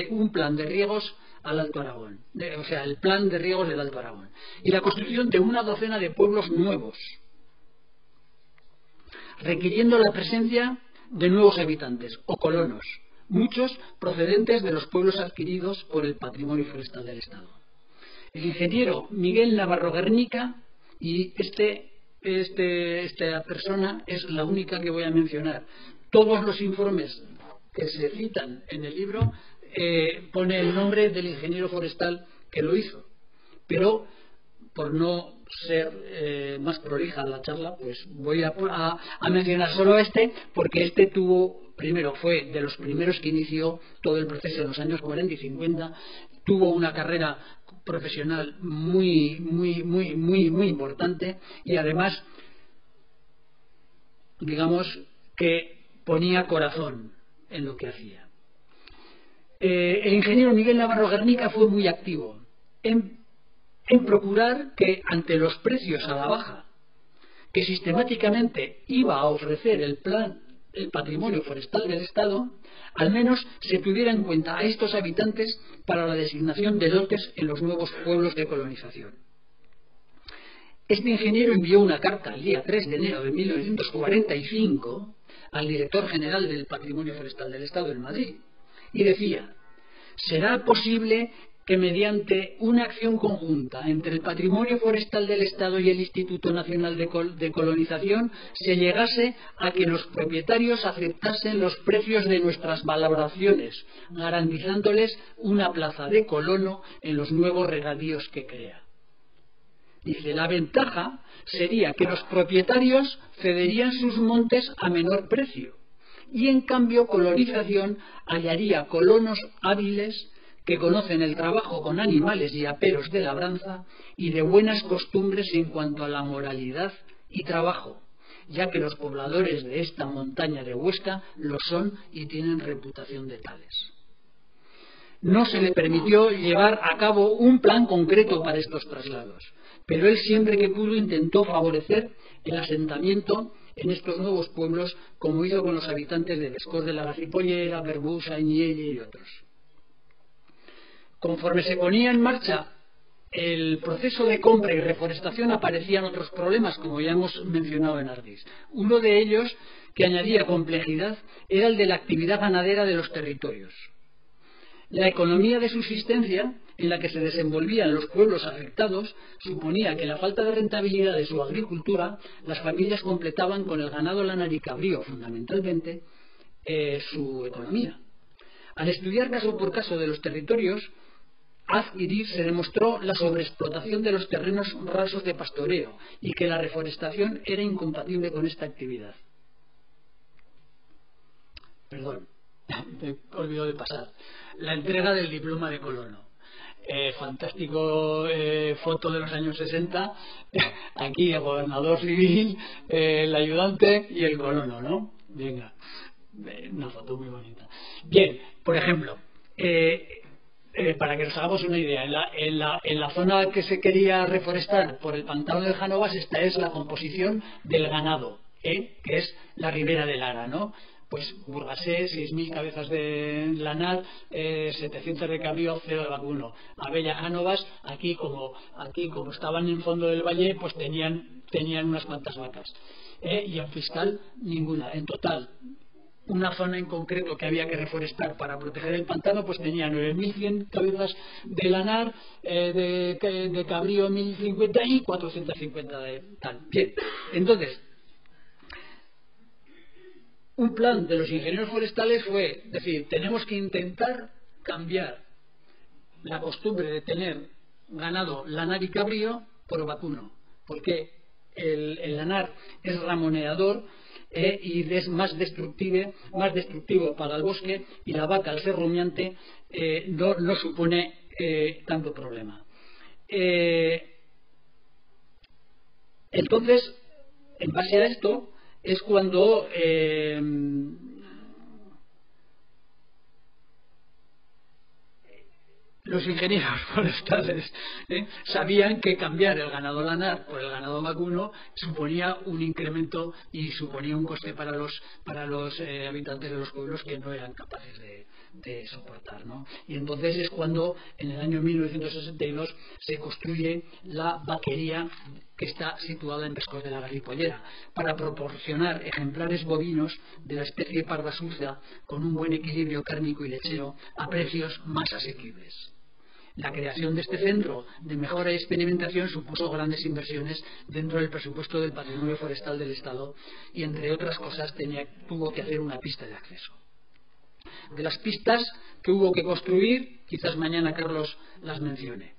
un plan de riegos al Alto Aragón, o sea, el plan de riegos del Alto Aragón, y la construcción de una docena de pueblos nuevos, requiriendo la presencia de nuevos habitantes o colonos, muchos procedentes de los pueblos adquiridos por el patrimonio forestal del Estado. El ingeniero Miguel Navarro Guernica, y esta persona es la única que voy a mencionar. Todos los informes que se citan en el libro pone el nombre del ingeniero forestal que lo hizo, pero por no ser más prolija la charla, pues voy a mencionar solo porque primero fue de los primeros que inició todo el proceso en los años 40 y 50, tuvo una carrera profesional muy importante, y además digamos que ponía corazón en lo que hacía. El ingeniero Miguel Navarro Guernica fue muy activo en procurar que, ante los precios a la baja que sistemáticamente iba a ofrecer el patrimonio forestal del Estado, al menos se tuviera en cuenta a estos habitantes para la designación de lotes en los nuevos pueblos de colonización. Este ingeniero envió una carta el día 3 de enero de 1945 al director general del Patrimonio Forestal del Estado en Madrid, y decía: ¿será posible que mediante una acción conjunta entre el Patrimonio Forestal del Estado y el Instituto Nacional de Colonización se llegase a que los propietarios aceptasen los precios de nuestras valoraciones, garantizándoles una plaza de colono en los nuevos regadíos que crea? Dice: la ventaja sería que los propietarios cederían sus montes a menor precio, y en cambio Colonización hallaría colonos hábiles que conocen el trabajo con animales y aperos de labranza y de buenas costumbres en cuanto a la moralidad y trabajo, ya que los pobladores de esta montaña de Huesca lo son y tienen reputación de tales. No se le permitió llevar a cabo un plan concreto para estos traslados, pero él siempre que pudo intentó favorecer el asentamiento en estos nuevos pueblos, como hizo con los habitantes de Bescós de la Gacipollera, Berbusa, Iñelle y otros. Conforme se ponía en marcha el proceso de compra y reforestación, aparecían otros problemas, como ya hemos mencionado en Ardis. Uno de ellos, que añadía complejidad, era el de la actividad ganadera de los territorios. La economía de subsistencia en la que se desenvolvían los pueblos afectados suponía que la falta de rentabilidad de su agricultura, las familias completaban con el ganado lanar y cabrío, fundamentalmente, su economía. Al estudiar caso por caso de los territorios a adquirir, se demostró la sobreexplotación de los terrenos rasos de pastoreo y que la reforestación era incompatible con esta actividad. Perdón, me he olvidado de pasar. La entrega del diploma de colono. Fantástico foto de los años 60. Aquí el gobernador civil, el ayudante y el colono, ¿no? Venga, una foto muy bonita. Bien, por ejemplo, para que nos hagamos una idea, en la zona que se quería reforestar por el pantano del Jánovas, esta es la composición del ganado, que es la ribera del Ara, ¿no? Pues Burgasés, 6.000 cabezas de lanar, 700 de cabrío, 0 de vacuno. Abella, Jánovas, aquí como estaban en el fondo del valle, pues tenían unas cuantas vacas. Y en Fiscal, ninguna. En total, una zona en concreto que había que reforestar para proteger el pantano, pues tenía 9.100 cabezas de lanar, de cabrío 1.050 y 450 de tal. Bien, entonces, un plan de los ingenieros forestales fue decir, tenemos que intentar cambiar la costumbre de tener ganado lanar y cabrío por vacuno, porque el lanar es ramoneador y es más destructivo para el bosque, y la vaca, al ser rumiante, no supone tanto problema. Entonces, en base a esto, es cuando los ingenieros forestales sabían que cambiar el ganado lanar por el ganado vacuno suponía un incremento y suponía un coste para los habitantes de los pueblos que no eran capaces de soportar, ¿no? Y entonces es cuando en el año 1962 se construye la vaquería que está situada en Pescos de la Galipollera, para proporcionar ejemplares bovinos de la especie parda sucia con un buen equilibrio cárnico y lechero a precios más asequibles. La creación de este centro de mejora y experimentación supuso grandes inversiones dentro del presupuesto del patrimonio forestal del Estado y, entre otras cosas, tuvo que hacer una pista de acceso. De las pistas que hubo que construir, quizás mañana Carlos las mencione.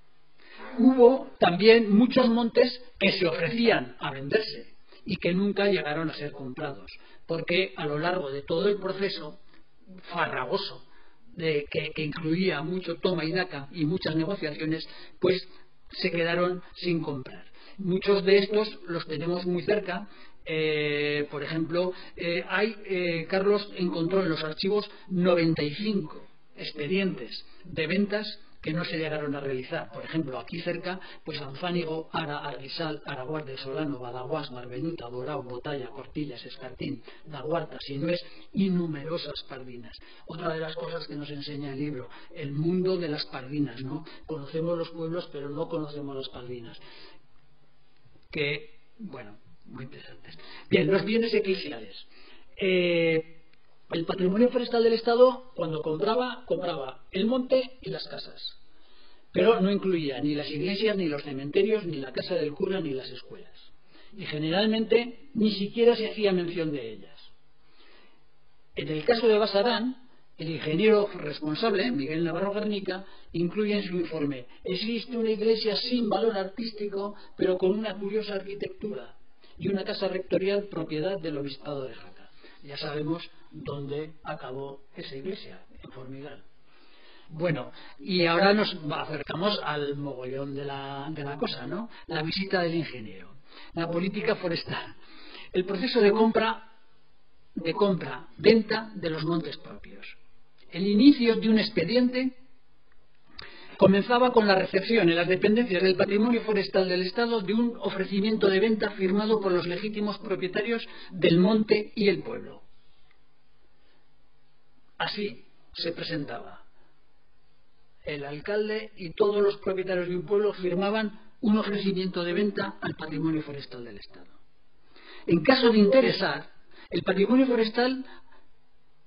Hubo también muchos montes que se ofrecían a venderse y que nunca llegaron a ser comprados, porque a lo largo de todo el proceso farragoso que incluía mucho toma y daca y muchas negociaciones, pues se quedaron sin comprar. Muchos de estos los tenemos muy cerca. Por ejemplo, Carlos encontró en los archivos 95 expedientes de ventas que no se llegaron a realizar. Por ejemplo, aquí cerca, pues Anzánigo, Ara, Arguisal, Araguarde, Solano, Badaguás, Marbenuta, Dorao, Botalla, Cortillas, Escartín, Daguarta, Sinués y numerosas pardinas. Otra de las cosas que nos enseña el libro, el mundo de las pardinas, ¿no? Conocemos los pueblos, pero no conocemos las pardinas. Que, bueno, muy interesantes. Bien, los bienes eclesiales. El patrimonio forestal del Estado, cuando compraba el monte y las casas, pero no incluía ni las iglesias, ni los cementerios, ni la casa del cura, ni las escuelas. Y generalmente ni siquiera se hacía mención de ellas. En el caso de Basarán, el ingeniero responsable, Miguel Navarro Garnica, incluye en su informe: existe una iglesia sin valor artístico, pero con una curiosa arquitectura, y una casa rectorial propiedad del obispado de Jaca. Ya sabemos dónde acabó esa iglesia, en Formigal. Bueno, y ahora nos acercamos al mogollón de la cosa, ¿no? La visita del ingeniero, la política forestal, el proceso de compra-venta de los montes propios. El inicio de un expediente comenzaba con la recepción en las dependencias del patrimonio forestal del Estado de un ofrecimiento de venta firmado por los legítimos propietarios del monte y el pueblo. Así se presentaba. El alcalde y todos los propietarios de un pueblo firmaban un ofrecimiento de venta al patrimonio forestal del Estado. En caso de interesar, el patrimonio forestal,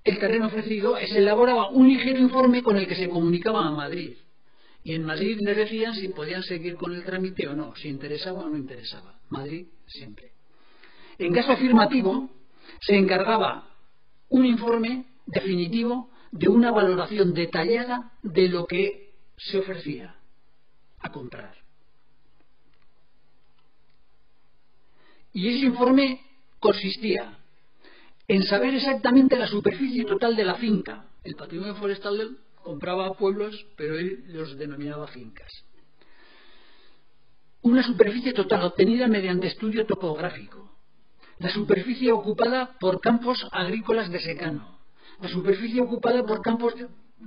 el terreno ofrecido, se elaboraba un ligero informe con el que se comunicaba a Madrid. Y en Madrid les decían si podían seguir con el trámite o no, si interesaba o no interesaba. Madrid siempre. En caso afirmativo, se encargaba un informe definitivo de una valoración detallada de lo que se ofrecía a comprar. Y ese informe consistía en saber exactamente la superficie total de la finca. El patrimonio forestal compraba pueblos, pero él los denominaba fincas. Una superficie total obtenida mediante estudio topográfico. La superficie ocupada por campos agrícolas de secano. La superficie ocupada por campos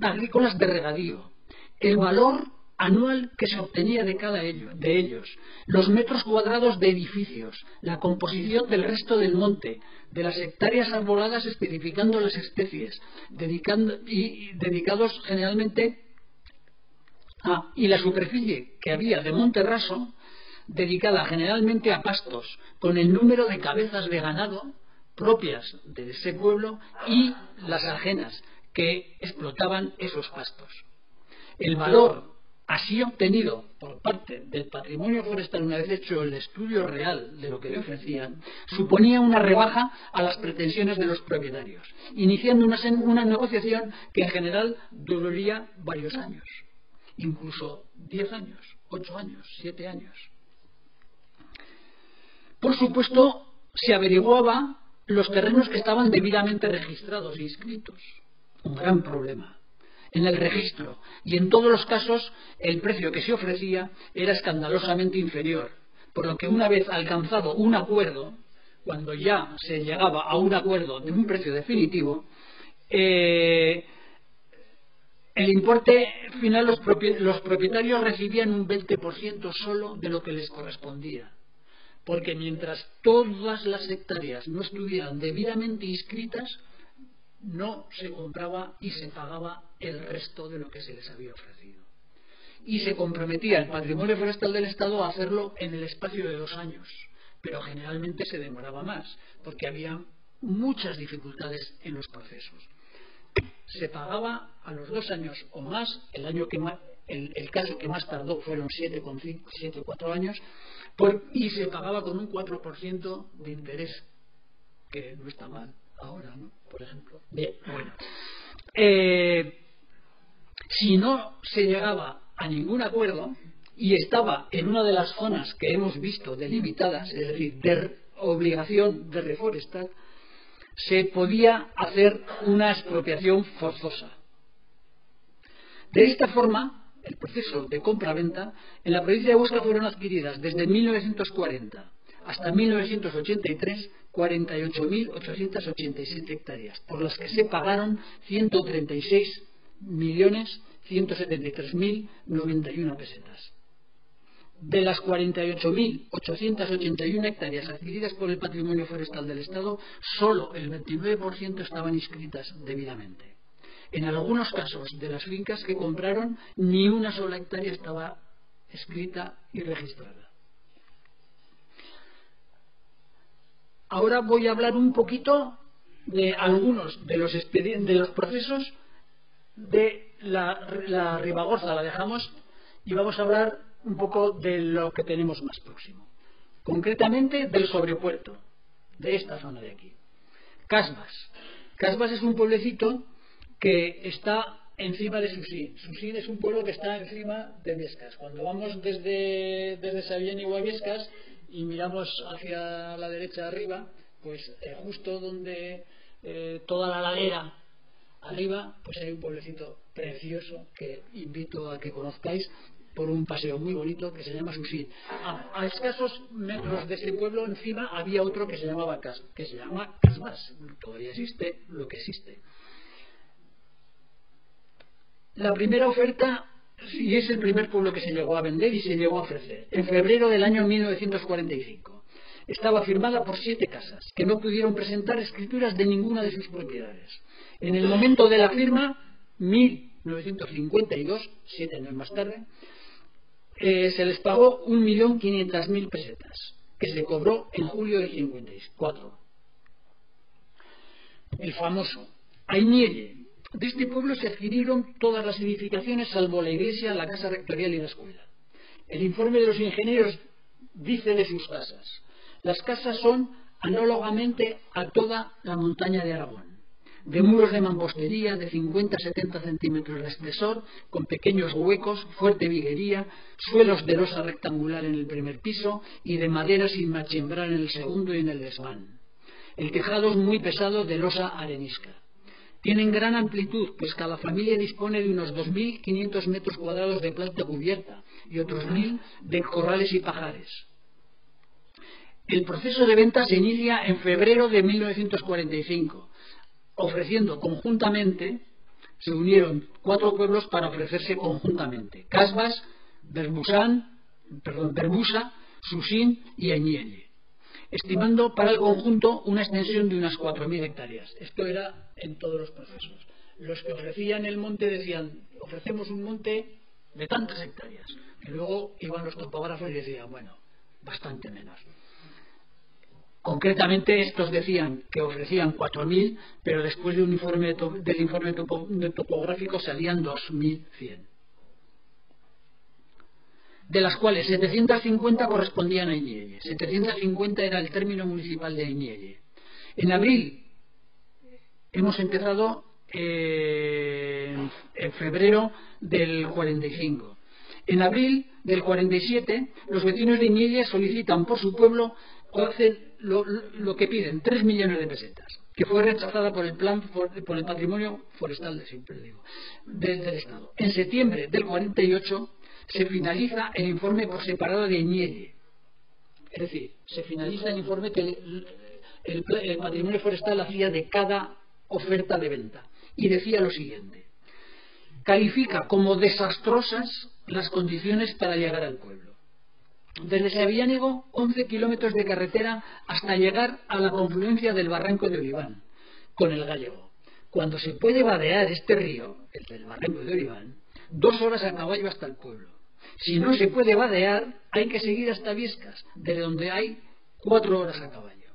agrícolas de regadío. El valor anual que se obtenía de cada de ellos. Los metros cuadrados de edificios. La composición del resto del monte. De las hectáreas arboladas especificando las especies. Dedicados generalmente y la superficie que había de monte raso, dedicada generalmente a pastos, con el número de cabezas de ganado propias de ese pueblo y las ajenas que explotaban esos pastos. El valor así obtenido por parte del patrimonio forestal, una vez hecho el estudio real de lo que le ofrecían, suponía una rebaja a las pretensiones de los propietarios, iniciando una negociación que en general duraría varios años, incluso 10 años, 8 años, 7 años. Por supuesto, se averiguaba los terrenos que estaban debidamente registrados e inscritos. Un gran problema. En el registro y en todos los casos el precio que se ofrecía era escandalosamente inferior, por lo que una vez alcanzado un acuerdo, cuando ya se llegaba a un acuerdo de un precio definitivo, el importe final los propietarios recibían un 20% solo de lo que les correspondía. Porque mientras todas las hectáreas no estuvieran debidamente inscritas, no se compraba y se pagaba el resto de lo que se les había ofrecido. Y se comprometía el patrimonio forestal del Estado a hacerlo en el espacio de 2 años, pero generalmente se demoraba más, porque había muchas dificultades en los procesos. Se pagaba a los 2 años o más, el caso que más tardó fueron 7 o 4 años, y se pagaba con un 4% de interés, que no está mal ahora, ¿no? Por ejemplo. Bien, bueno. Si no se llegaba a ningún acuerdo y estaba en una de las zonas que hemos visto delimitadas, es decir, de obligación de reforestar, se podía hacer una expropiación forzosa. De esta forma, el proceso de compra-venta en la provincia de Huesca fueron adquiridas desde 1940 hasta 1983 48.887 hectáreas, por las que se pagaron 136.173.091 pesetas. De las 48.881 hectáreas adquiridas por el patrimonio forestal del Estado, solo el 29% estaban inscritas debidamente. En algunos casos de las fincas que compraron, ni una sola hectárea estaba escrita y registrada. Ahora voy a hablar un poquito de algunos de los procesos de la Ribagorza. La dejamos y vamos a hablar un poco de lo que tenemos más próximo. Concretamente del sobrepuerto, de esta zona de aquí. Casbas. Casbas es un pueblecito que está encima de Susín. Susín es un pueblo que está encima de Viescas. Cuando vamos desde Sabiñánigo a Viescas y miramos hacia la derecha arriba, pues justo donde toda la ladera arriba, pues hay un pueblecito precioso que invito a que conozcáis por un paseo muy bonito que se llama Susín. A escasos metros de ese pueblo encima había otro que se llama Casbas. Todavía existe lo que existe. La primera oferta, y es el primer pueblo que se llegó a vender y se llegó a ofrecer, en febrero del año 1945. Estaba firmada por 7 casas, que no pudieron presentar escrituras de ninguna de sus propiedades. En el momento de la firma, 1952, 7 años más tarde, se les pagó 1.500.000 pesetas, que se cobró en julio del 54. El famoso Ainielle De este pueblo se adquirieron todas las edificaciones salvo la iglesia, la casa rectorial y la escuela. El informe de los ingenieros dice de sus casas: las casas son análogamente a toda la montaña de Aragón, de muros de mampostería de 50-70 centímetros de espesor, con pequeños huecos, fuerte viguería, suelos de losa rectangular en el primer piso y de madera sin machembrar en el segundo y en el desván. El tejado es muy pesado, de losa arenisca. Tienen gran amplitud, pues cada familia dispone de unos 2.500 metros cuadrados de planta cubierta y otros 1.000 de corrales y pajares. El proceso de venta se inicia en febrero de 1945, ofreciendo conjuntamente, se unieron 4 pueblos para ofrecerse conjuntamente: Casbas, Berbusa, Susín y Añielle, estimando para el conjunto una extensión de unas 4.000 hectáreas. Esto era en todos los procesos. Los que ofrecían el monte decían: ofrecemos un monte de tantas hectáreas. Y luego iban los topógrafos y decían: bueno, bastante menos. Concretamente estos decían que ofrecían 4.000, pero después del informe topográfico salían 2.100. De las cuales 750 correspondían a Añielle. 750 era el término municipal de Añielle. En abril hemos empezado en febrero del 45. En abril del 47 los vecinos de Añielle solicitan por su pueblo, o hacen lo que piden, 3 millones de pesetas, que fue rechazada por el patrimonio forestal del Estado. En septiembre del 48 se finaliza el informe por separado de Añielle. Es decir, se finaliza el informe que el patrimonio forestal hacía de cada oferta de venta. Y decía lo siguiente: califica como desastrosas las condiciones para llegar al pueblo. Desde Sabiánigo, 11 kilómetros de carretera hasta llegar a la confluencia del barranco de Oliván con el Gallego. Cuando se puede vadear este río, el del barranco de Oliván, 2 horas a caballo hasta el pueblo. Si no se puede vadear, hay que seguir hasta Viescas, desde donde hay 4 horas a caballo.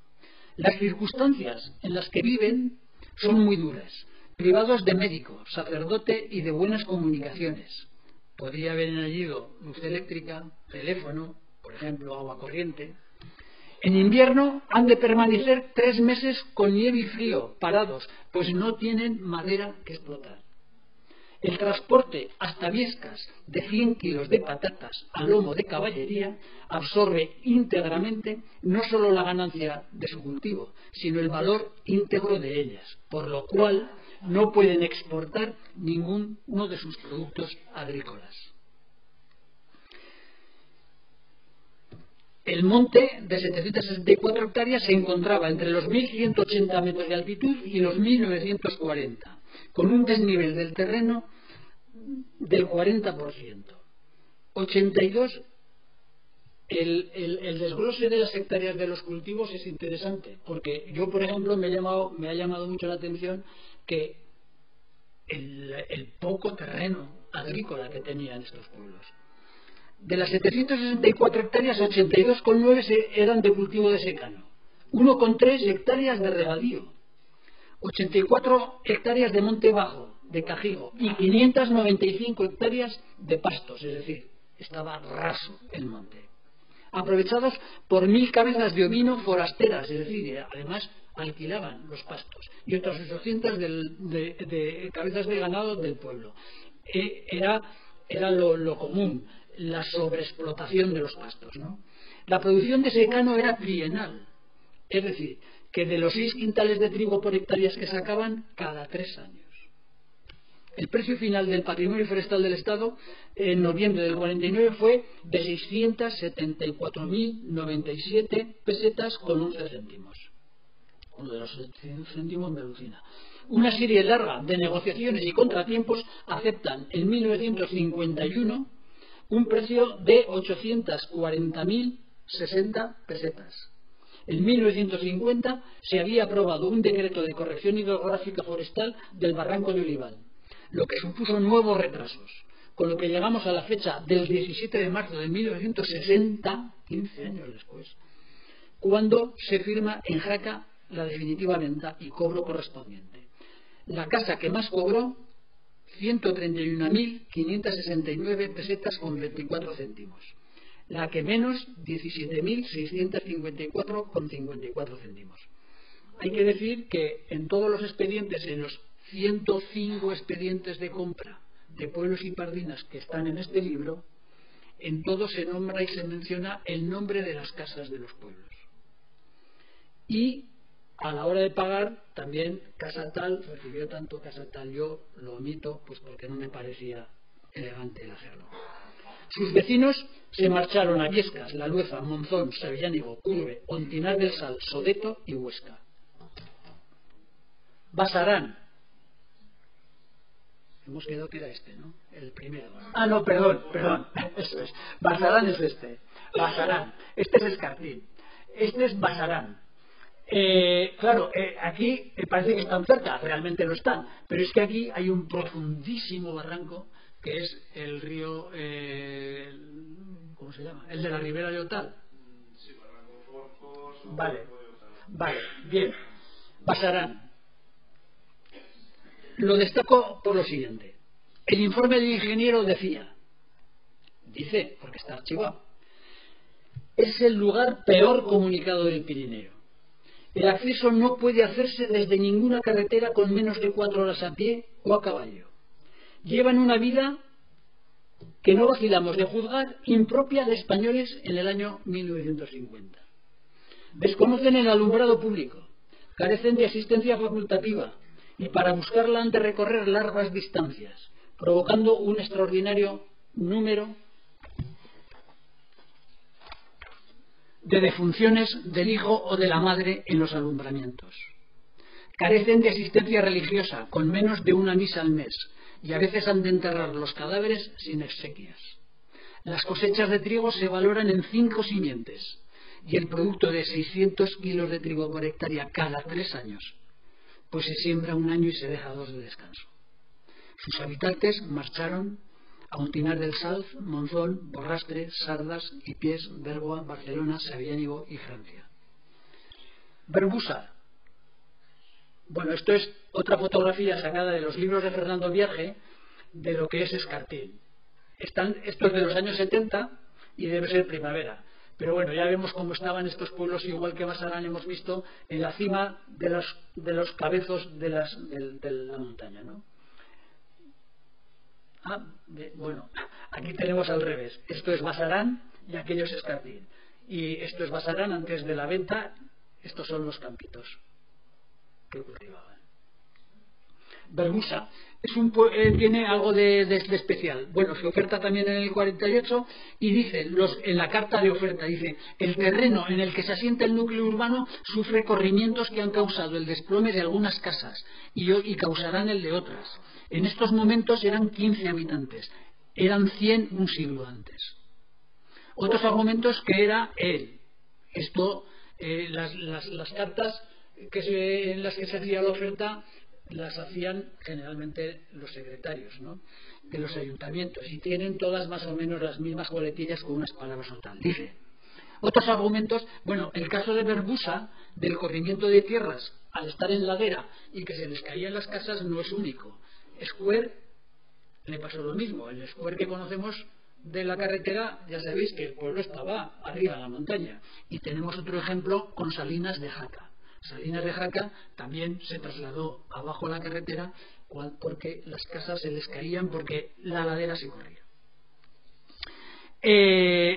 Las circunstancias en las que viven son muy duras, privados de médico, sacerdote y de buenas comunicaciones. Podría haber añadido luz eléctrica, teléfono, por ejemplo, agua corriente. En invierno han de permanecer 3 meses con nieve y frío, parados, pues no tienen madera que explotar. El transporte hasta Viescas de 100 kilos de patatas a lomo de caballería absorbe íntegramente no solo la ganancia de su cultivo, sino el valor íntegro de ellas, por lo cual no pueden exportar ninguno de sus productos agrícolas. El monte de 764 hectáreas se encontraba entre los 1.180 metros de altitud y los 1.940, con un desnivel del terreno del 40%. 82. El desglose de las hectáreas de los cultivos es interesante, porque yo, por ejemplo, me ha llamado mucho la atención que el poco terreno agrícola que tenían estos pueblos. De las 764 hectáreas, 82,9 eran de cultivo de secano, 1,3 hectáreas de regadío, 84 hectáreas de monte bajo, de cajigo, y 595 hectáreas de pastos, es decir, estaba raso el monte. Aprovechados por 1.000 cabezas de ovino forasteras, es decir, además alquilaban los pastos, y otras 800 de cabezas de ganado del pueblo. Era lo común, la sobreexplotación de los pastos, ¿no? La producción de secano era trienal, es decir, que de los 6 quintales de trigo por hectáreas que sacaban, cada 3 años. El precio final del patrimonio forestal del Estado en noviembre del 49 fue de 674.097 pesetas con 11 céntimos. Uno de los céntimos me alucina. Una serie larga de negociaciones y contratiempos aceptan en 1951 un precio de 840.060 pesetas. En 1950 se había aprobado un decreto de corrección hidrográfica forestal del barranco de Oliván, lo que supuso nuevos retrasos, con lo que llegamos a la fecha del 17 de marzo de 1960, 15 años después, cuando se firma en Jaca la definitiva venta y cobro correspondiente. La casa que más cobró, 131.569 pesetas con 24 céntimos. La que menos, 17.654 con 54 céntimos. Hay que decir que en todos los expedientes, en los 105 expedientes de compra de pueblos y pardinas que están en este libro, en todos se nombra y se menciona el nombre de las casas de los pueblos. Y a la hora de pagar, también casa tal recibió tanto, casa tal. Yo lo omito pues porque no me parecía elegante el hacerlo. Sus vecinos se marcharon a Viescas, La Lueza, Monzón, Sabillánigo, Curve, Ontinar del Sal, Sodeto y Huesca. Basarán. Hemos quedado que era este, ¿no? El primero. Ah, no, perdón. Eso es. Basarán es este. Basarán. Este es Escartín. Este es Basarán. Claro, aquí parece que están cerca, realmente no están, pero es que aquí hay un profundísimo barranco que es el río, ¿cómo se llama? El de la Ribera de Otal. Sí, barranco Forcos. Vale, bien. Basarán. Lo destaco por lo siguiente. El informe del ingeniero dice, porque está archivado, es el lugar peor comunicado del Pirineo. El acceso no puede hacerse desde ninguna carretera con menos de 4 horas a pie o a caballo. Llevan una vida que no vacilamos de juzgar impropia de españoles en el año 1950. Desconocen el alumbrado público, carecen de asistencia facultativa y para buscarla han de recorrer largas distancias, provocando un extraordinario número de defunciones del hijo o de la madre en los alumbramientos. Carecen de asistencia religiosa, con menos de una misa al mes, y a veces han de enterrar los cadáveres sin exequias. Las cosechas de trigo se valoran en 5 simientes, y el producto de 600 kilos de trigo por hectárea cada 3 años, pues se siembra un año y se deja 2 de descanso. Sus habitantes marcharon a Ontinar del Sal, Monzón, Borrastre, Sardas, Ipiés, Bergoa, Barcelona, Sabillánigo y Francia. Berbusa. Bueno, esto es otra fotografía sacada de los libros de Fernando Viaje de lo que es Escartín. Esto es de los años 70 y debe ser primavera. Pero bueno, ya vemos cómo estaban estos pueblos, igual que Basarán hemos visto, en la cima de los cabezos de la montaña, ¿no? Bueno, aquí tenemos al revés. Esto es Basarán y aquello es Escartín. Y esto es Basarán antes de la venta. Estos son los campitos que cultivaban. Berbusa tiene algo de especial. Bueno, se oferta también en el 48 y dice, en la carta de oferta, dice: el terreno en el que se asienta el núcleo urbano sufre corrimientos que han causado el desplome de algunas casas y causarán el de otras. En estos momentos eran 15 habitantes, eran 100 un siglo antes. Otros argumentos que era él. Esto, las cartas en las que se hacía la oferta las hacían generalmente los secretarios, ¿no?, de los ayuntamientos, y tienen todas más o menos las mismas coletillas con unas palabras o tal. Dice, otros argumentos, bueno, el caso de Berbusa, del corrimiento de tierras al estar en ladera y que se les caían las casas, no es único. Square le pasó lo mismo. El Square que conocemos de la carretera, ya sabéis que el pueblo estaba arriba de la montaña. Y tenemos otro ejemplo con Salinas de Jaca. Salinas de Jaca también se trasladó abajo a la carretera porque las casas se les caían porque la ladera se corría.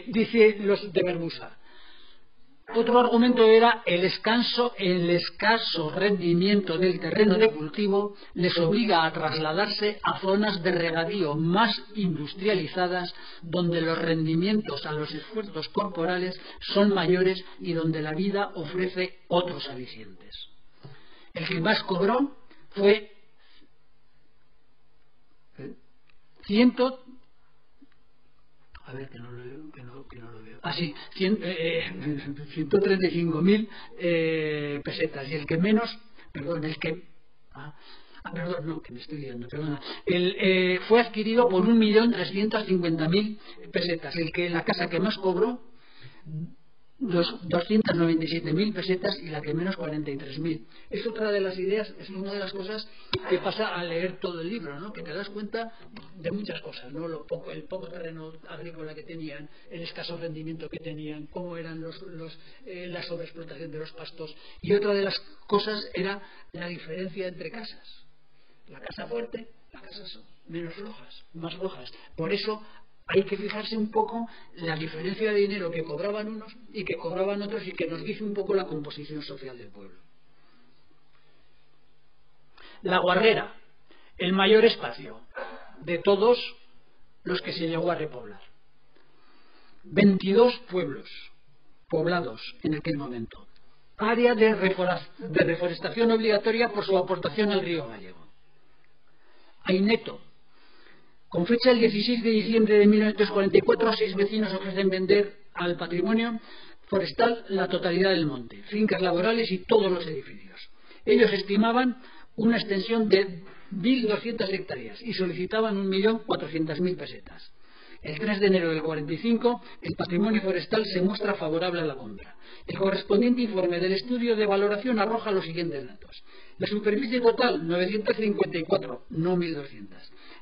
Dice los de Berbusa. Otro argumento era el escaso rendimiento del terreno de cultivo les obliga a trasladarse a zonas de regadío más industrializadas, donde los rendimientos a los esfuerzos corporales son mayores y donde la vida ofrece otros alicientes. El que más cobró fue 135.000 pesetas, y el que menos, fue adquirido por 1.350.000 pesetas. La casa que más cobró 297.000 pesetas y la que menos 43.000. Es otra de las ideas, es una de las cosas que pasa al leer todo el libro, ¿no? Que te das cuenta de muchas cosas, ¿no? El poco terreno agrícola que tenían, el escaso rendimiento que tenían, cómo eran la sobreexplotación de los pastos. Y otra de las cosas era la diferencia entre casas. La casa fuerte, las casas menos flojas, más flojas. Por eso hay que fijarse un poco la diferencia de dinero que cobraban unos y que cobraban otros, y que nos dice un poco la composición social del pueblo. La Guarguera, el mayor espacio de todos los que se llegó a repoblar. 22 pueblos poblados en aquel momento. Área de reforestación obligatoria por su aportación al río Gallego. Aineto. Con fecha el 16 de diciembre de 1944, 6 vecinos ofrecen vender al patrimonio forestal la totalidad del monte, fincas laborales y todos los edificios. Ellos estimaban una extensión de 1.200 hectáreas y solicitaban 1.400.000 pesetas. El 3 de enero del 45, el patrimonio forestal se muestra favorable a la compra. El correspondiente informe del estudio de valoración arroja los siguientes datos. La superficie total, 954, no 1.200,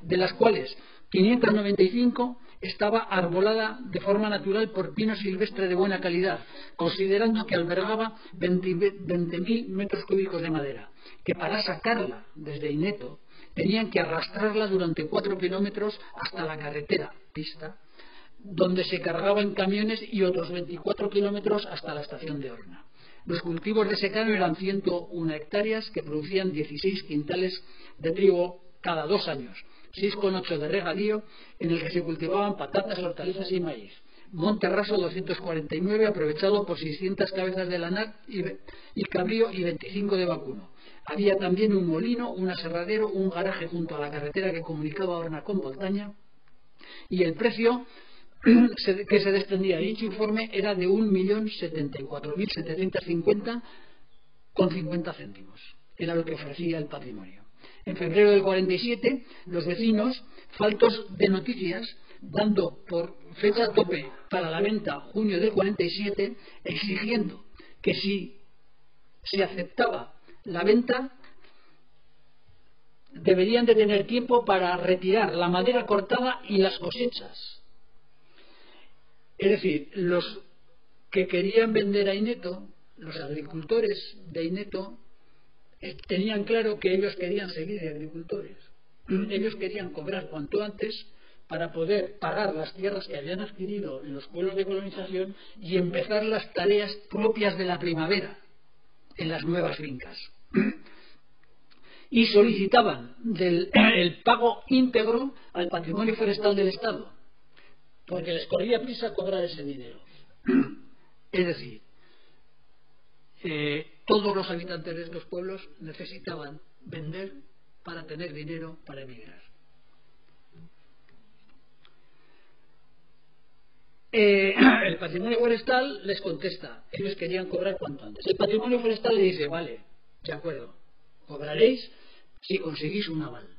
de las cuales 595 estaba arbolada de forma natural por pino silvestre de buena calidad, considerando que albergaba 20.000 metros cúbicos de madera, que para sacarla desde Aineto tenían que arrastrarla durante 4 kilómetros hasta la carretera, pista, donde se cargaba en camiones, y otros 24 kilómetros hasta la estación de Horna. Los cultivos de secano eran 101 hectáreas que producían 16 quintales de trigo cada 2 años, 6,8 de regadío, en el que se cultivaban patatas, hortalizas y maíz. Monte raso 249, aprovechado por 600 cabezas de lanar y cabrío y 25 de vacuno. Había también un molino, un aserradero, un garaje junto a la carretera que comunicaba Horna con Boltaña, y el precio que se desprendía de dicho informe era de 1.074.750,50 céntimos. Era lo que ofrecía el patrimonio. En febrero del 47, los vecinos, faltos de noticias, dando por fecha tope para la venta junio del 47, exigiendo que si se aceptaba la venta, deberían de tener tiempo para retirar la madera cortada y las cosechas. Es decir, los que querían vender a Aineto, los agricultores de Aineto, tenían claro que ellos querían seguir de agricultores. Ellos querían cobrar cuanto antes para poder pagar las tierras que habían adquirido en los pueblos de colonización y empezar las tareas propias de la primavera en las nuevas fincas. Y solicitaban el pago íntegro al patrimonio forestal del Estado, porque les corría prisa cobrar ese dinero. Es decir, todos los habitantes de estos pueblos necesitaban vender para tener dinero para emigrar. El patrimonio forestal les contesta, ellos querían cobrar cuanto antes. El patrimonio forestal le dice, vale, de acuerdo, cobraréis si conseguís un aval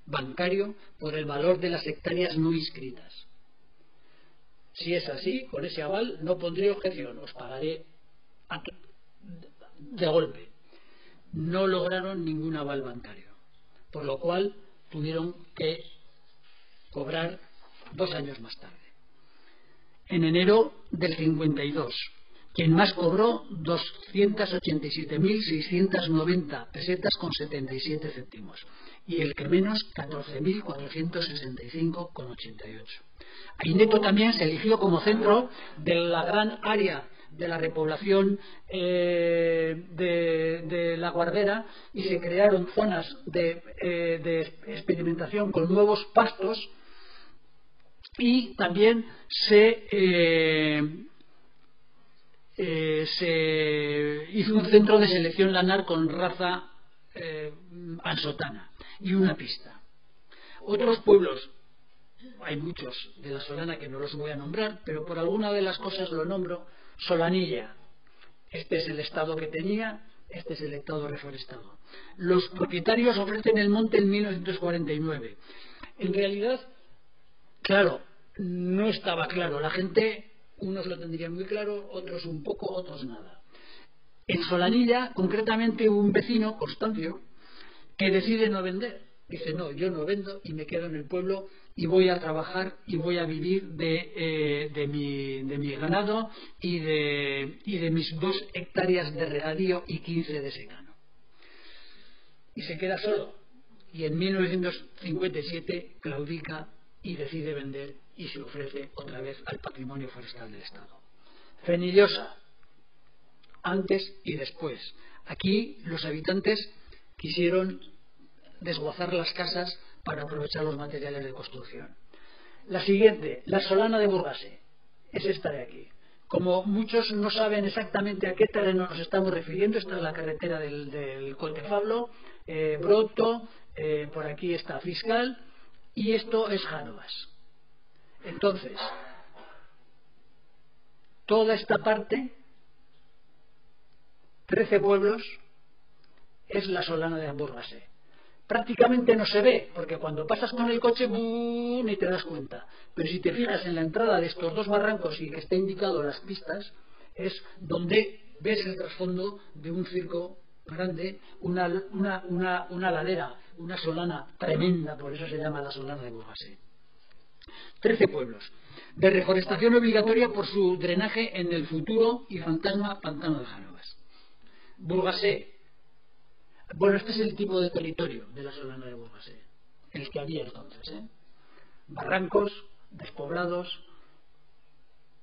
bancario por el valor de las hectáreas no inscritas. Si es así, con ese aval no pondré objeción, os pagaré de golpe. No lograron ningún aval bancario, por lo cual tuvieron que cobrar 2 años más tarde. En enero del 52, quien más cobró 287.690 pesetas con 77 céntimos y el que menos 14.465,88. Aineto también se eligió como centro de la gran área de la repoblación de la Guarguera, y se crearon zonas de experimentación con nuevos pastos, y también se hizo un centro de selección lanar con raza ansotana y una pista. Otros pueblos, hay muchos de la Solana que no los voy a nombrar, pero por alguna de las cosas lo nombro. Solanilla, este es el estado que tenía, este es el estado reforestado. Los propietarios ofrecen el monte en 1949. En realidad, claro, no estaba claro. La gente Unos lo tendrían muy claro, otros un poco, otros nada. En Solanilla, concretamente, hubo un vecino, Constancio, que decide no vender. Dice, no, yo no vendo y me quedo en el pueblo y voy a trabajar y voy a vivir de mi ganado y de mis 2 hectáreas de regadío y 15 de secano. Y se queda solo. Y en 1957 claudica y decide vender y se ofrece otra vez al patrimonio forestal del Estado. Fenillosa, antes y después. Aquí los habitantes quisieron desguazar las casas para aprovechar los materiales de construcción. La siguiente, la Solana de Burgasé, es esta de aquí. Como muchos no saben exactamente a qué terreno nos estamos refiriendo, esta es la carretera del Coltefablo, Broto, por aquí está Fiscal, y esto es Jánovas. Entonces, toda esta parte, 13 pueblos, es la Solana de Burgasé. Prácticamente no se ve, porque cuando pasas con el coche ni te das cuenta. Pero si te fijas en la entrada de estos 2 barrancos y que está indicado las pistas, es donde ves el trasfondo de un circo grande, una ladera, una solana tremenda, por eso se llama la Solana de Burgasé. 13 pueblos, de reforestación obligatoria por su drenaje en el futuro y fantasma pantano de Jánovas. Burgasé. Bueno, este es el tipo de territorio de la Solana de Burgasé, el que había entonces, barrancos, despoblados,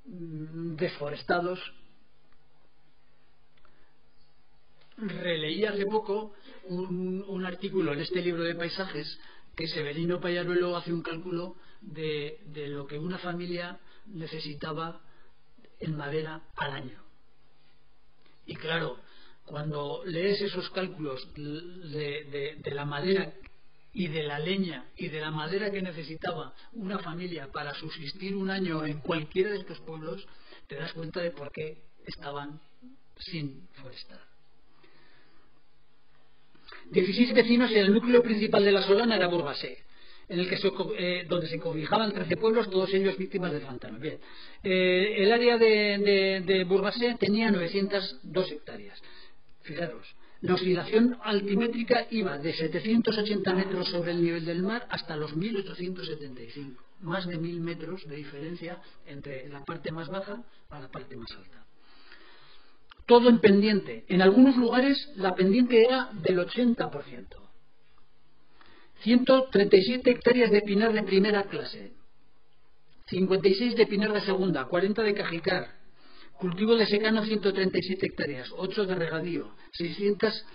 desforestados. Releí hace poco un artículo en este libro de paisajes que Severino Pallaruelo hace un cálculo de lo que una familia necesitaba en madera al año. Y claro, cuando lees esos cálculos de la madera y de la leña y de la madera que necesitaba una familia para subsistir un año en cualquiera de estos pueblos, te das cuenta de por qué estaban sin forestar. 16 vecinos y el núcleo principal de la Solana era Burgasé, en el que donde se cobijaban 13 pueblos, todos ellos víctimas del fantasma. Bien. El área de Burgasé tenía 902 hectáreas. Fijaros, la oscilación altimétrica iba de 780 metros sobre el nivel del mar hasta los 1875. Más de 1000 metros de diferencia entre la parte más baja a la parte más alta. Todo en pendiente. En algunos lugares la pendiente era del 80%. 137 hectáreas de pinar de primera clase, 56 de pinar de segunda, 40 de cajicar, cultivo de secano 137 hectáreas, 8 de regadío, 600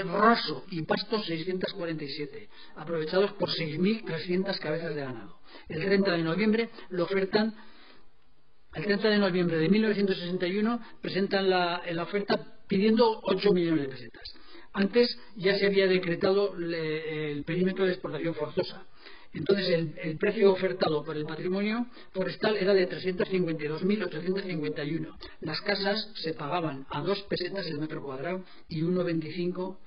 raso y pastos 647, aprovechados por 6.300 cabezas de ganado. El 30 de noviembre lo ofertan. El 30 de noviembre de 1961 presentan la oferta pidiendo 8 millones de pesetas. Antes ya se había decretado el perímetro de exportación forzosa. Entonces el precio ofertado por el patrimonio forestal era de 352.851. Las casas se pagaban a 2 pesetas el metro cuadrado y 1,25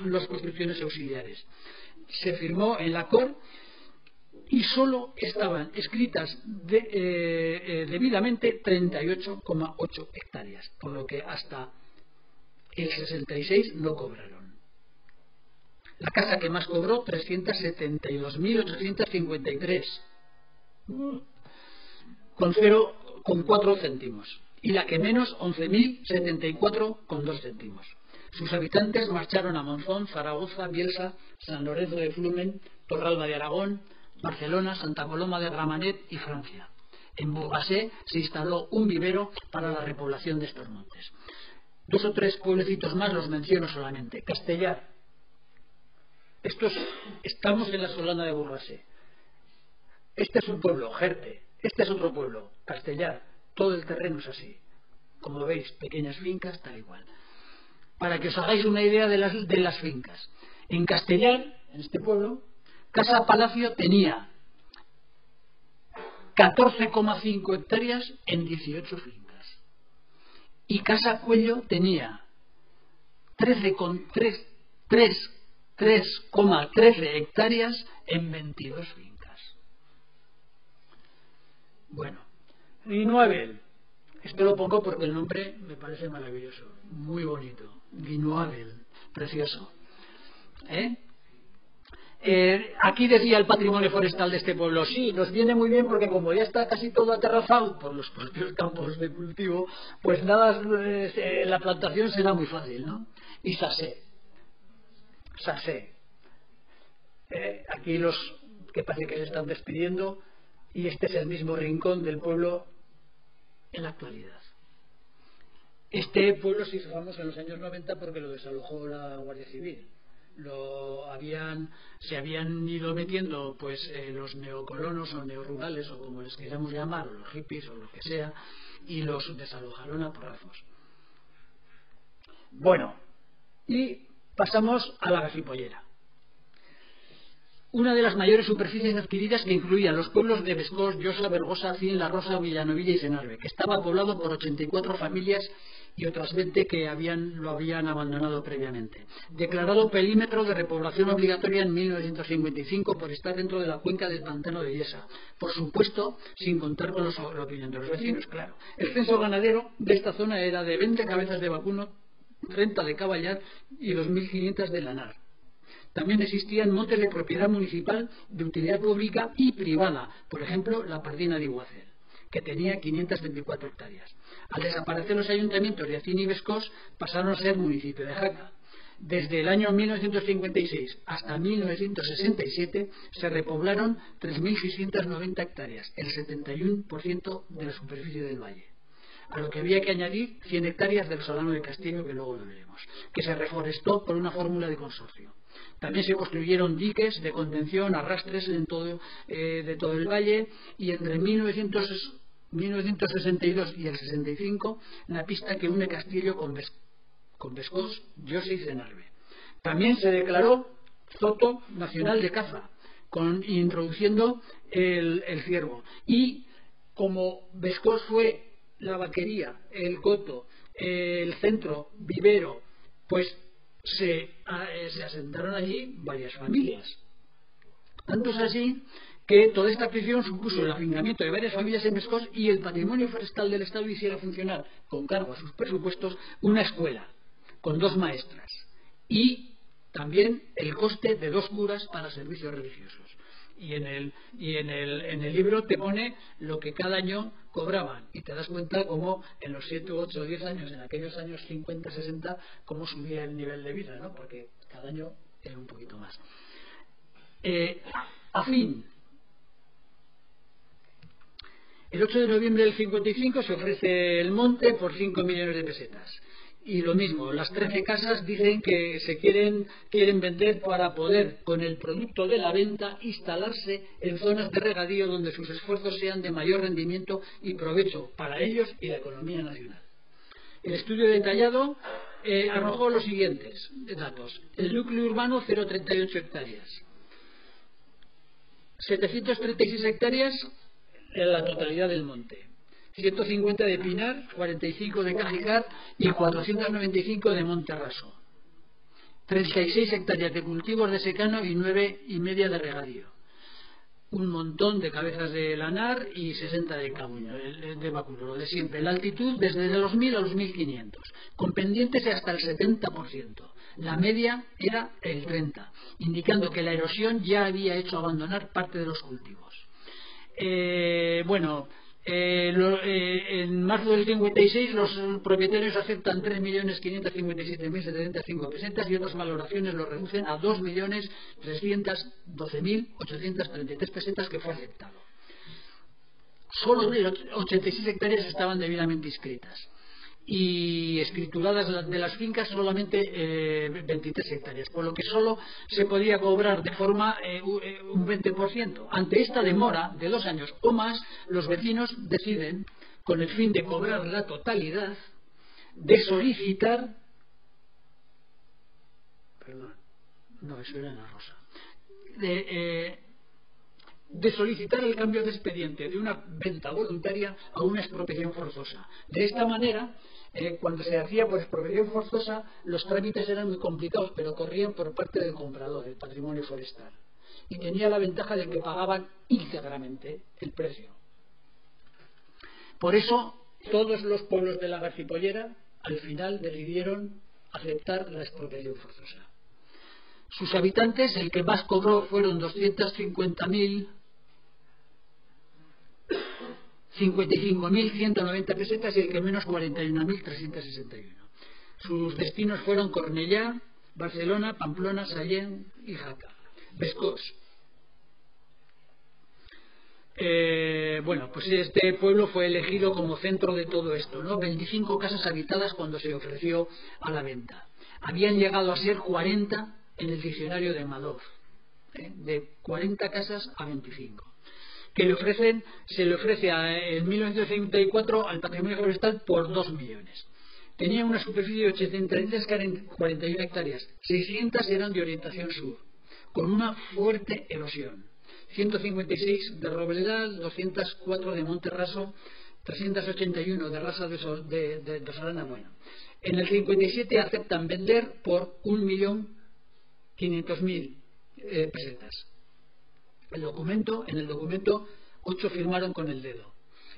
las construcciones auxiliares. Se firmó en la COR y solo estaban escritas debidamente 38,8 hectáreas, por lo que hasta el 66 no cobraron. La casa que más cobró, 372.853, con 0,4 céntimos, y la que menos, 11.074,2 céntimos. Sus habitantes marcharon a Monzón, Zaragoza, Bielsa, San Lorenzo de Flumen, Torralba de Aragón, Barcelona, Santa Coloma de Gramenet y Francia. En Burgasé se instaló un vivero para la repoblación de estos montes. 2 o 3 pueblecitos más los menciono solamente. Castellar. Estamos en la Solana de Burgasé. Este es un pueblo, Jerte. Este es otro pueblo, Castellar. Todo el terreno es así. Como veis, pequeñas fincas, tal igual. Para que os hagáis una idea de las fincas. En Castellar, en este pueblo, Casa Palacio tenía 14,5 hectáreas en 18 fincas. Y Casa Cuello tenía 3,13 hectáreas en 22 fincas. Bueno, y Nuevel, Esto lo pongo porque el nombre me parece maravilloso, muy bonito, Vinoabel, precioso. Aquí decía el patrimonio forestal de este pueblo, sí, nos viene muy bien porque como ya está casi todo aterrazado por los propios campos de cultivo, pues nada, la plantación será muy fácil, ¿no? Y sasé. Aquí los que parece que se están despidiendo, y este es el mismo rincón del pueblo en la actualidad. Este pueblo se hizo famoso en los años 90 porque lo desalojó la Guardia Civil. Se habían ido metiendo pues los neocolonos o neorurales o como les queramos llamar, o los hippies o lo que sea, y los desalojaron a porrazos. Bueno, y pasamos a la Gasipollera. Una de las mayores superficies adquiridas, que incluía los pueblos de Bescós, Llosa, Bergosa, Cien, La Rosa, Villanovilla y Senarbe, que estaba poblado por 84 familias y otras 20 que lo habían abandonado previamente. Declarado perímetro de repoblación obligatoria en 1955 por estar dentro de la cuenca del pantano de Illesa. Por supuesto, sin contar con la opinión de los vecinos, claro. El censo ganadero de esta zona era de 20 cabezas de vacuno, 30 de caballar y 2.500 de lanar. También existían montes de propiedad municipal de utilidad pública y privada, por ejemplo, la Pardina de Iguacel, que tenía 524 hectáreas. Al desaparecer los ayuntamientos de Acín y Bescós, pasaron a ser municipio de Jaca. Desde el año 1956 hasta 1967 se repoblaron 3.690 hectáreas, el 71% de la superficie del valle. A lo que había que añadir 100 hectáreas del Solano de Castillo, que luego lo veremos, que se reforestó por una fórmula de consorcio. También se construyeron diques de contención, arrastres de todo el valle, y entre 1962 y el 65 la pista que une Castillo con Bescós, Llosa y Senarbe. También se declaró zoto nacional de caza, introduciendo el ciervo. Y como Bescós fue la vaquería, el coto, el centro vivero, pues se asentaron allí varias familias. Tanto es así que toda esta prisión supuso el afincamiento de varias familias en Bescós, y el patrimonio forestal del Estado hiciera funcionar, con cargo a sus presupuestos, una escuela con 2 maestras y también el coste de 2 curas para servicios religiosos. Y en el libro te pone lo que cada año cobraban, y te das cuenta cómo en los 7, 8, 10 años, en aquellos años 50, 60, cómo subía el nivel de vida, ¿no? Porque cada año era un poquito más. Afín. El 8 de noviembre del 55 se ofrece el monte por 5 millones de pesetas. Y lo mismo, las 13 casas dicen que se quieren vender para poder, con el producto de la venta, instalarse en zonas de regadío donde sus esfuerzos sean de mayor rendimiento y provecho para ellos y la economía nacional. El estudio detallado arrojó los siguientes datos. El núcleo urbano, 0,38 hectáreas. 736 hectáreas en la totalidad del monte. 150 de Pinar, 45 de Cajicar y 495 de Monte Raso. 36 hectáreas de cultivos de secano y 9,5 de regadío. Un montón de cabezas de lanar y 60 de cabuño, de vacuno, lo de siempre. La altitud desde los 1000 a los 1500, con pendientes hasta el 70%. La media era el 30%, indicando que la erosión ya había hecho abandonar parte de los cultivos. En marzo del 56 los propietarios aceptan 3.557.705 pesetas y otras valoraciones lo reducen a 2.312.833 pesetas, que fue aceptado. Solo 86 hectáreas estaban debidamente inscritas, y escrituradas de las fincas solamente 23 hectáreas, por lo que solo se podía cobrar de forma un 20%. Ante esta demora de 2 años o más, los vecinos deciden, con el fin de cobrar la totalidad, de solicitar de solicitar el cambio de expediente de una venta voluntaria a una expropiación forzosa. De esta manera, cuando se hacía por expropiación forzosa, los trámites eran muy complicados, pero corrían por parte del comprador, el patrimonio forestal, y tenía la ventaja de que pagaban íntegramente el precio. Por eso todos los pueblos de la Garcipollera al final decidieron aceptar la expropiación forzosa. Sus habitantes, el que más cobró fueron 55.190 pesetas y el que menos 41.361. Sus destinos fueron Cornellá, Barcelona, Pamplona, Sallent y Jaca. Bescós. Bueno, pues este pueblo fue elegido como centro de todo esto, ¿no? 25 casas habitadas cuando se ofreció a la venta. Habían llegado a ser 40 en el diccionario de Madoz, de 40 casas a 25. Que se le ofrece en 1954 al patrimonio forestal por 2 millones. Tenía una superficie de 841 hectáreas, 600 eran de orientación sur, con una fuerte erosión. 156 de Robledal, 204 de Monterraso, 381 de Rasa de Solana. Bueno, en el 57 aceptan vender por 1.500.000 pesetas. En el documento 8 firmaron con el dedo.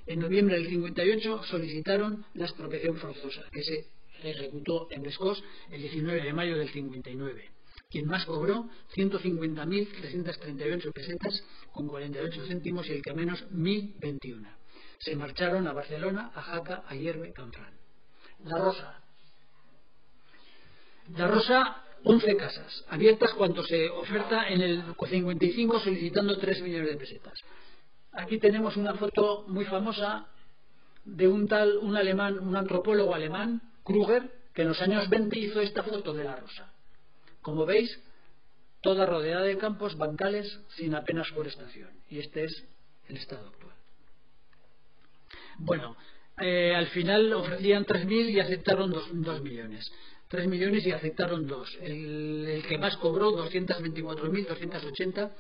En noviembre del 58 solicitaron la expropiación forzosa, que se ejecutó en Bescós el 19 de mayo del 59. Quien más cobró 150.338 pesetas con 48 céntimos y el que menos 1.021. Se marcharon a Barcelona, a Jaca, a Hierve, Canfrán. La Rosa, 11 casas abiertas cuando se oferta en el 55 solicitando 3 millones de pesetas. Aquí tenemos una foto muy famosa de un antropólogo alemán, Krüger, que en los años 20 hizo esta foto de la Rosa. Como veis, toda rodeada de campos, bancales, sin apenas forestación. Y este es el estado actual. Bueno, al final ofrecían 3.000 y aceptaron 2 millones. 3 millones y aceptaron 2. El que más cobró 224.280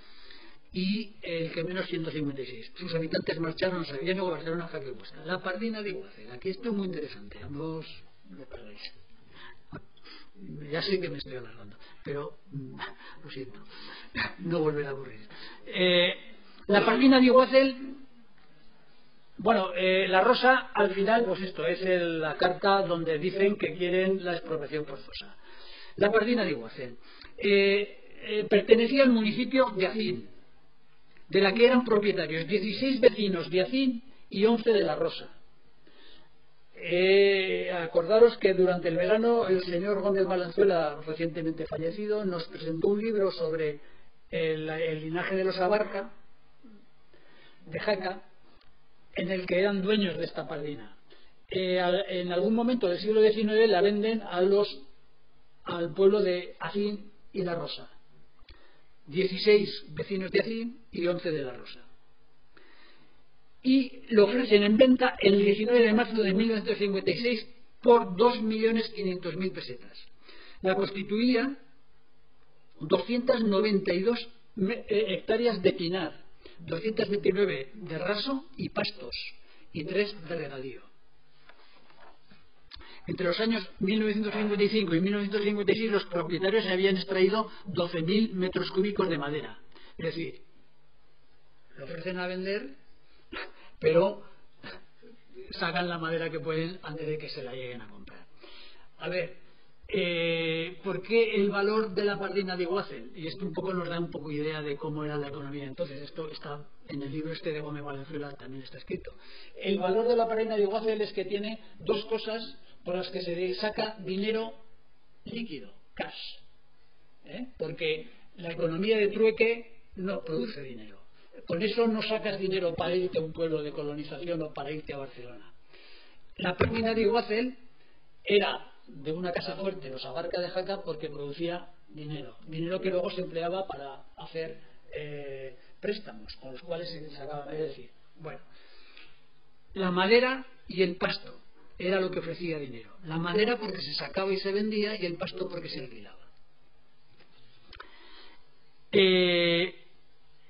y el que menos 156. Sus habitantes marcharon a Sabiano, Barcelona, Jaca y Huesca. La Pardina de Iguacel. Aquí esto es muy interesante. Ambos me perdéis. Ya sé que me estoy alargando, pero lo siento, no volverá a ocurrir. La Pardina de Iguacel, bueno, la Rosa al final, pues esto es la carta donde dicen que quieren la expropiación forzosa. La Pardina de Iguacel pertenecía al municipio de Acín, de la que eran propietarios 16 vecinos de Acín y 11 de la Rosa. Acordaros que durante el verano el señor Gómez Valenzuela, recientemente fallecido, nos presentó un libro sobre el linaje de los Abarca de Jaca, en el que eran dueños de esta pardina. En algún momento del siglo XIX la venden al pueblo de Acín y la Rosa. 16 vecinos de Acín y 11 de la Rosa. Y lo ofrecen en venta el 19 de marzo de 1956 por 2.500.000 pesetas. La constituía 292 hectáreas de pinar, 229 de raso y pastos y 3 de regadío. Entre los años 1955 y 1956 los propietarios habían extraído 12.000 metros cúbicos de madera. Es decir, lo ofrecen a vender, pero sacan la madera que pueden antes de que se la lleguen a comprar. A ver, ¿por qué el valor de la Pardina de Iguacel? Y esto un poco nos da un poco idea de cómo era la economía entonces. Esto está en el libro de Gómez Valenzuela, también está escrito. El valor de la Pardina de Iguacel es que tiene dos cosas por las que se saca dinero líquido, cash. Porque la economía de trueque no produce dinero. Con eso no sacas dinero para irte a un pueblo de colonización o para irte a Barcelona. La Pardina de Iguacel era de una casa fuerte, los Abarca de Jaca, porque producía dinero que luego se empleaba para hacer préstamos, con los cuales se sacaba. Es decir, bueno, la madera y el pasto era lo que ofrecía dinero. La madera porque se sacaba y se vendía, y el pasto porque se alquilaba.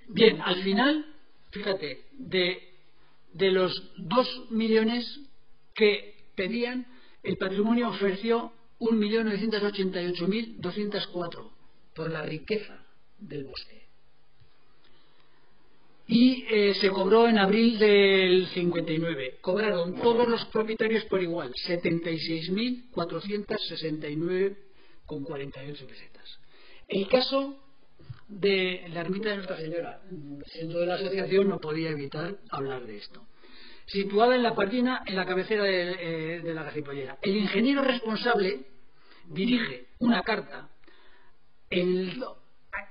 Bien, al final, fíjate, de los 2 millones que pedían, el patrimonio ofreció 1.988.204 por la riqueza del bosque. y se cobró en abril del 59. Cobraron todos los propietarios por igual, 76.469,48 pesetas. El caso de la ermita de Nuestra Señora, siendo de la asociación, no podía evitar hablar de esto. Situada en la Pardina, en la cabecera de la Galipollera. El ingeniero responsable dirige una carta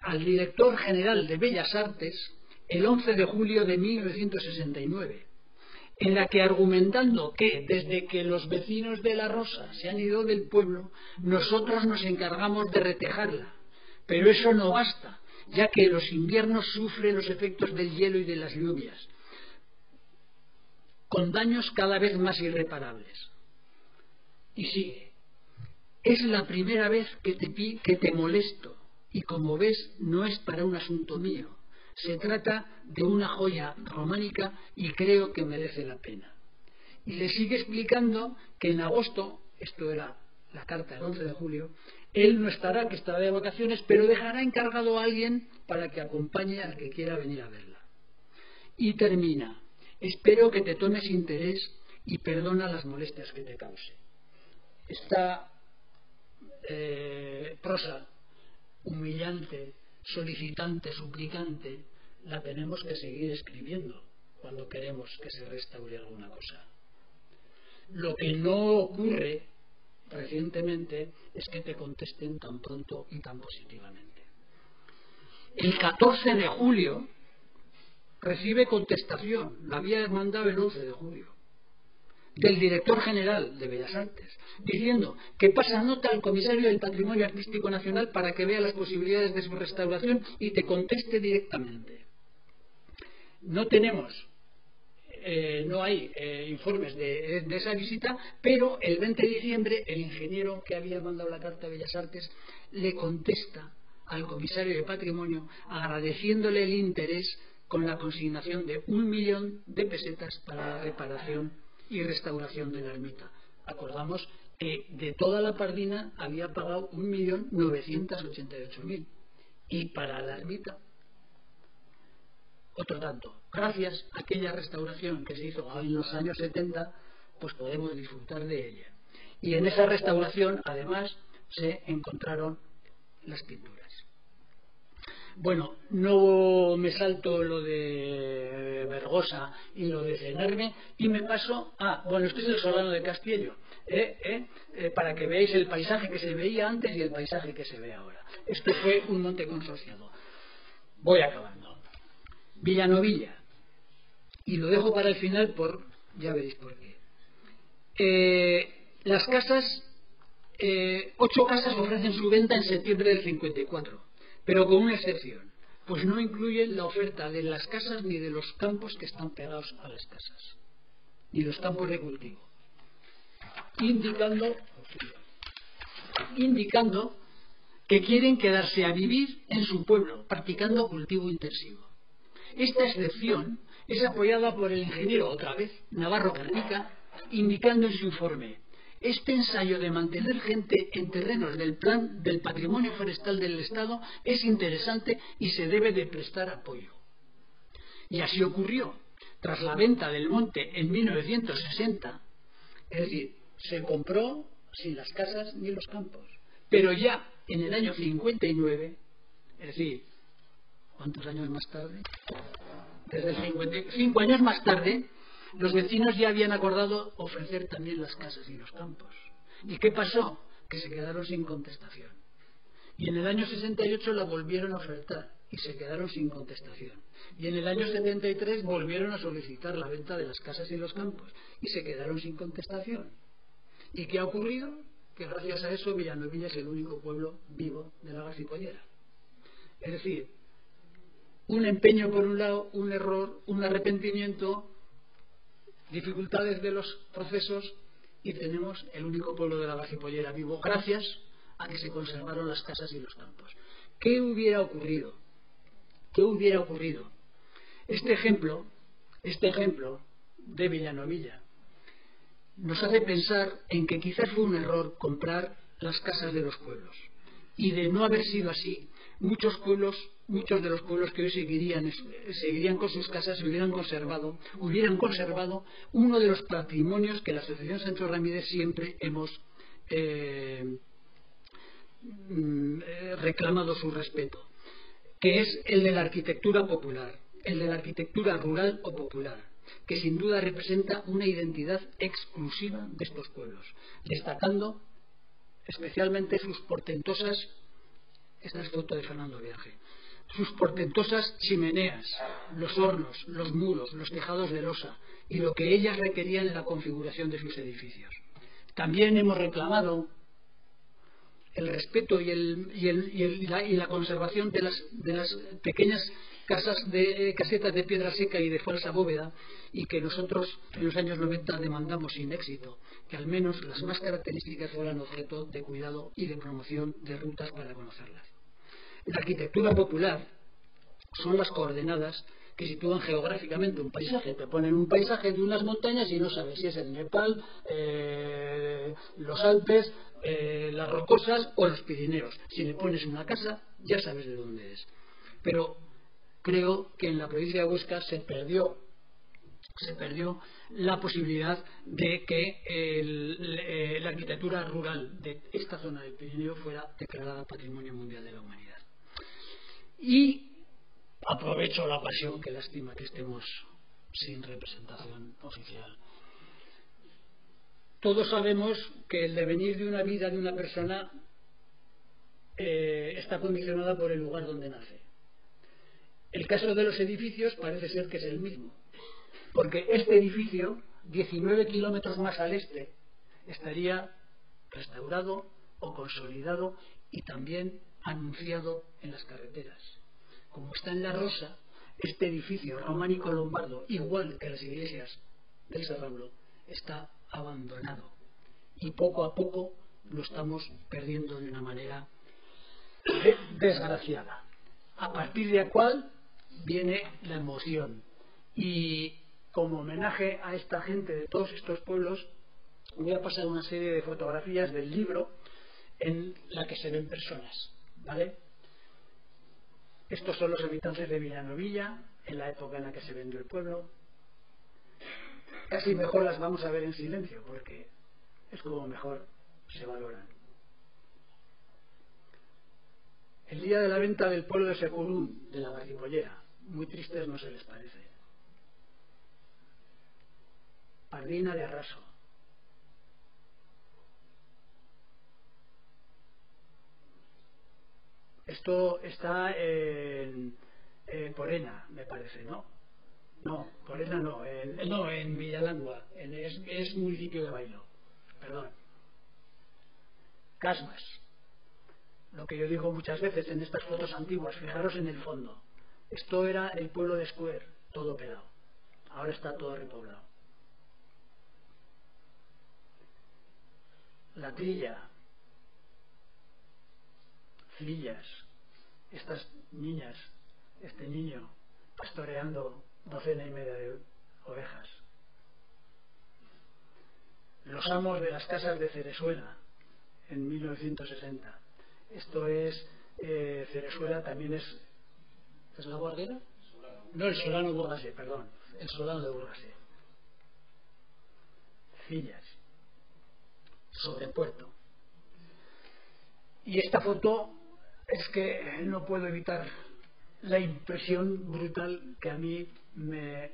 al director general de Bellas Artes el 11 de julio de 1969, en la que, argumentando que desde que los vecinos de La Rosa se han ido del pueblo, nosotros nos encargamos de retejarla, pero eso no basta, ya que los inviernos sufren los efectos del hielo y de las lluvias, con daños cada vez más irreparables. Y sigue: es la primera vez que te molesto, y como ves no es para un asunto mío, se trata de una joya románica y creo que merece la pena. Y le sigue explicando que en agosto, esto era la carta del 11 de julio, él no estará, que estará de vacaciones, pero dejará encargado a alguien para que acompañe al que quiera venir a verla. Y termina: espero que te tomes interés y perdona las molestias que te cause. Esta prosa humillante, solicitante, suplicante, la tenemos que seguir escribiendo cuando queremos que se restaure alguna cosa. Lo que no ocurre recientemente es que te contesten tan pronto y tan positivamente. El 14 de julio recibe contestación, la había mandado el 11 de julio, del director general de Bellas Artes, diciendo que pasa nota al comisario del Patrimonio Artístico Nacional para que vea las posibilidades de su restauración y te conteste directamente. No tenemos, no hay informes de esa visita, pero el 20 de diciembre el ingeniero que había mandado la carta a Bellas Artes le contesta al comisario de Patrimonio agradeciéndole el interés con la consignación de 1 millón de pesetas para la reparación y restauración de la ermita. Acordamos que de toda la Pardina había pagado 1.988.000 y para la ermita otro tanto. Gracias a aquella restauración que se hizo en los años 70, pues podemos disfrutar de ella. Y en esa restauración además se encontraron las pinturas. Bueno, no me salto lo de Bergosa y lo de Cenarme y me paso a, bueno, este es el Solano de Castiello, para que veáis el paisaje que se veía antes y el paisaje que se ve ahora. Esto fue un monte consorciado. Voy acabando. Villanovilla, y lo dejo para el final ya veréis por qué. Las casas, 8 casas ofrecen su venta en septiembre del 54, pero con una excepción, pues no incluyen la oferta de las casas ni de los campos que están pegados a las casas, ni los campos de cultivo, indicando que quieren quedarse a vivir en su pueblo, practicando cultivo intensivo. Esta excepción es apoyada por el ingeniero, otra vez, Navarro Carnica, indicando en su informe: este ensayo de mantener gente en terrenos del plan del patrimonio forestal del Estado es interesante y se debe de prestar apoyo. Y así ocurrió. Tras la venta del monte en 1960, es decir, se compró sin las casas ni los campos, pero ya en el año 59, es decir, ¿cuántos años más tarde? Desde el 55 años más tarde, los vecinos ya habían acordado ofrecer también las casas y los campos. ¿Y qué pasó? Que se quedaron sin contestación. Y en el año 68 la volvieron a ofertar y se quedaron sin contestación. Y en el año 73 volvieron a solicitar la venta de las casas y los campos y se quedaron sin contestación. ¿Y qué ha ocurrido? Que gracias a eso Villanovilla es el único pueblo vivo de la Galipollera. Es decir, un empeño por un lado, un error, un arrepentimiento, dificultades de los procesos, y tenemos el único pueblo de la Galipollera vivo gracias a que se conservaron las casas y los campos. ¿Qué hubiera ocurrido? ¿Qué hubiera ocurrido? Este ejemplo de Villanovilla nos hace pensar en que quizás fue un error comprar las casas de los pueblos, y de no haber sido así, muchos pueblos muchos de los pueblos que hoy seguirían con sus casas hubieran conservado uno de los patrimonios que la Asociación Sancho Ramírez siempre hemos reclamado su respeto, que es el de la arquitectura popular, el de la arquitectura rural o popular, que sin duda representa una identidad exclusiva de estos pueblos, destacando especialmente sus portentosas, esta es foto de Fernando Viaje, sus portentosas chimeneas, los hornos, los muros, los tejados de losa y lo que ellas requerían en la configuración de sus edificios. También hemos reclamado el respeto y la conservación de las pequeñas casetas de piedra seca y de falsa bóveda, y que nosotros en los años 90 demandamos sin éxito, que al menos las más características fueran objeto de cuidado y de promoción de rutas para conocerlas. La arquitectura popular son las coordenadas que sitúan geográficamente un paisaje. Te ponen un paisaje de unas montañas y no sabes si es el Nepal, los Alpes, las Rocosas o los Pirineos. Si le pones una casa, ya sabes de dónde es. Pero creo que en la provincia de Huesca se perdió la posibilidad de que la arquitectura rural de esta zona del Pirineo fuera declarada Patrimonio Mundial de la Humanidad. Y aprovecho la ocasión, qué lástima que estemos sin representación oficial. Todos sabemos que el devenir de una vida de una persona está condicionada por el lugar donde nace. El caso de los edificios parece ser que es el mismo, porque este edificio, 19 kilómetros más al este, estaría restaurado o consolidado y también anunciado en las carreteras. Como está en La Rosa, este edificio románico lombardo, igual que las iglesias del Serrablo, está abandonado y poco a poco lo estamos perdiendo de una manera desgraciada, a partir de la cual viene la emoción. Y como homenaje a esta gente de todos estos pueblos, voy a pasar una serie de fotografías del libro en la que se ven personas, ¿vale? Estos son los habitantes de Villanovilla en la época en la que se vendió el pueblo. Casi mejor las vamos a ver en silencio porque es como mejor se valoran. El día de la venta del pueblo de Securún, de la Barripollera, muy tristes no se les parece. Pardina de Arraso. Esto está en Porena, me parece, ¿no? No, Porena no, en Villalangua, es municipio de Bailo, perdón. Casmas. Lo que yo digo muchas veces en estas fotos antiguas, fijaros en el fondo. Esto era el pueblo de Escuer, todo pelado. Ahora está todo repoblado. La Trilla. Fillas. Estas niñas, este niño, pastoreando 12,5 de ovejas. Los amos de las casas de Cerezuela, en 1960. Esto es Cerezuela, también es la Guardera. No, el Solano de Burgasé, perdón, el Solano de Burgasé. Fillas, sobre Puerto. Y esta foto es que no puedo evitar la impresión brutal que a mí me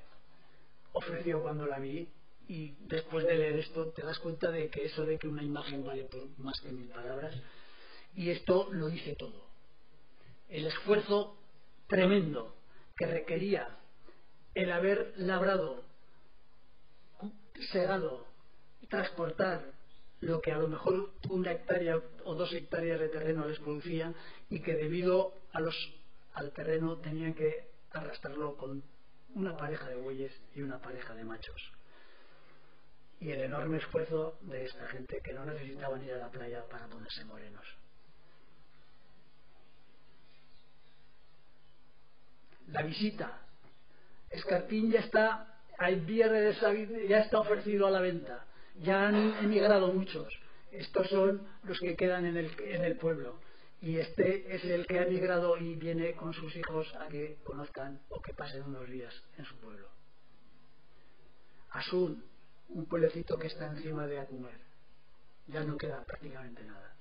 ofreció cuando la vi, y después de leer esto te das cuenta de que eso de que una imagen vale por más que 1000 palabras, y esto lo dice todo. El esfuerzo tremendo que requería el haber labrado, segado, transportar lo que a lo mejor 1 hectárea o 2 hectáreas de terreno les producía, y que debido al terreno tenían que arrastrarlo con una pareja de bueyes y una pareja de machos. Y el enorme esfuerzo de esta gente que no necesitaban ir a la playa para ponerse morenos. La visita. Escartín ya está al viernes de Sabid, ya está ofrecido a la venta. Ya han emigrado muchos. Estos son los que quedan en el pueblo. Y este es el que ha emigrado y viene con sus hijos a que conozcan o que pasen unos días en su pueblo. Asun, un pueblecito que está encima de Akumer. Ya no queda prácticamente nada.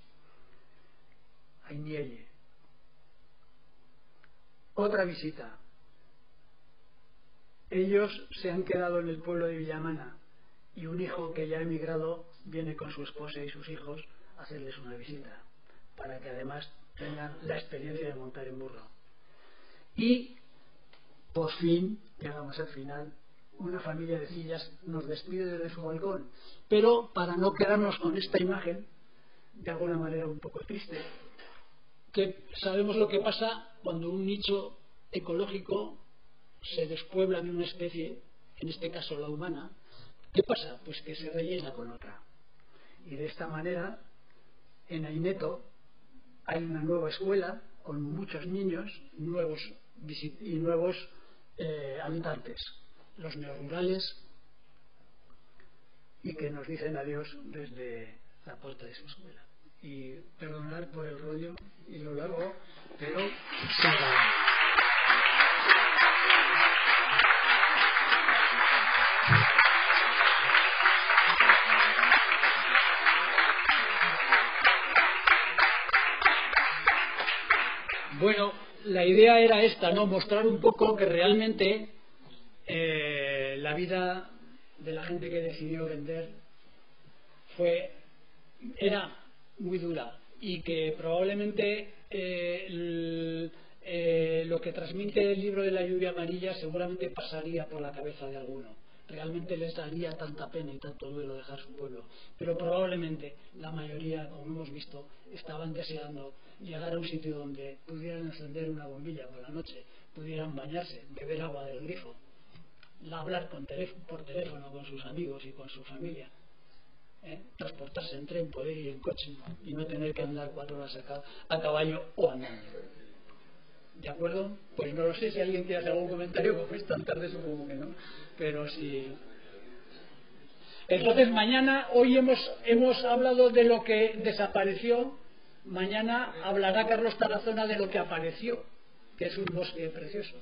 Ainielle. Otra visita. Ellos se han quedado en el pueblo de Villamana y un hijo que ya ha emigrado viene con su esposa y sus hijos a hacerles una visita, para que además tengan la experiencia de montar en burro. Y, por fin, llegamos al final, una familia de Cillas nos despide desde su balcón, pero para no quedarnos con esta imagen, de alguna manera un poco triste, que sabemos lo que pasa cuando un nicho ecológico se despuebla de una especie, en este caso la humana. ¿Qué pasa? Pues que se rellena con otra. Y de esta manera, en Aineto hay una nueva escuela con muchos niños nuevos y nuevos habitantes, los neorurales, y que nos dicen adiós desde la puerta de su escuela. Y perdonar por el rollo y lo largo, pero se agradece. Bueno, la idea era esta, ¿no? Mostrar un poco que realmente la vida de la gente que decidió vender era muy dura y que probablemente lo que transmite el libro de la lluvia amarilla seguramente pasaría por la cabeza de alguno. Realmente les daría tanta pena y tanto duelo dejar su pueblo, pero probablemente la mayoría, como hemos visto, estaban deseando llegar a un sitio donde pudieran encender una bombilla por la noche, pudieran bañarse, beber agua del grifo, hablar por teléfono con sus amigos y con su familia, transportarse en tren, poder ir en coche y no tener que andar 4 horas a caballo o andando. ¿De acuerdo? Pues no lo sé, si alguien quiere hacer algún comentario, como es tan tarde supongo que no, pero sí. Entonces hoy hemos hablado de lo que desapareció, mañana hablará Carlos Tarazona de lo que apareció, que es un bosque precioso.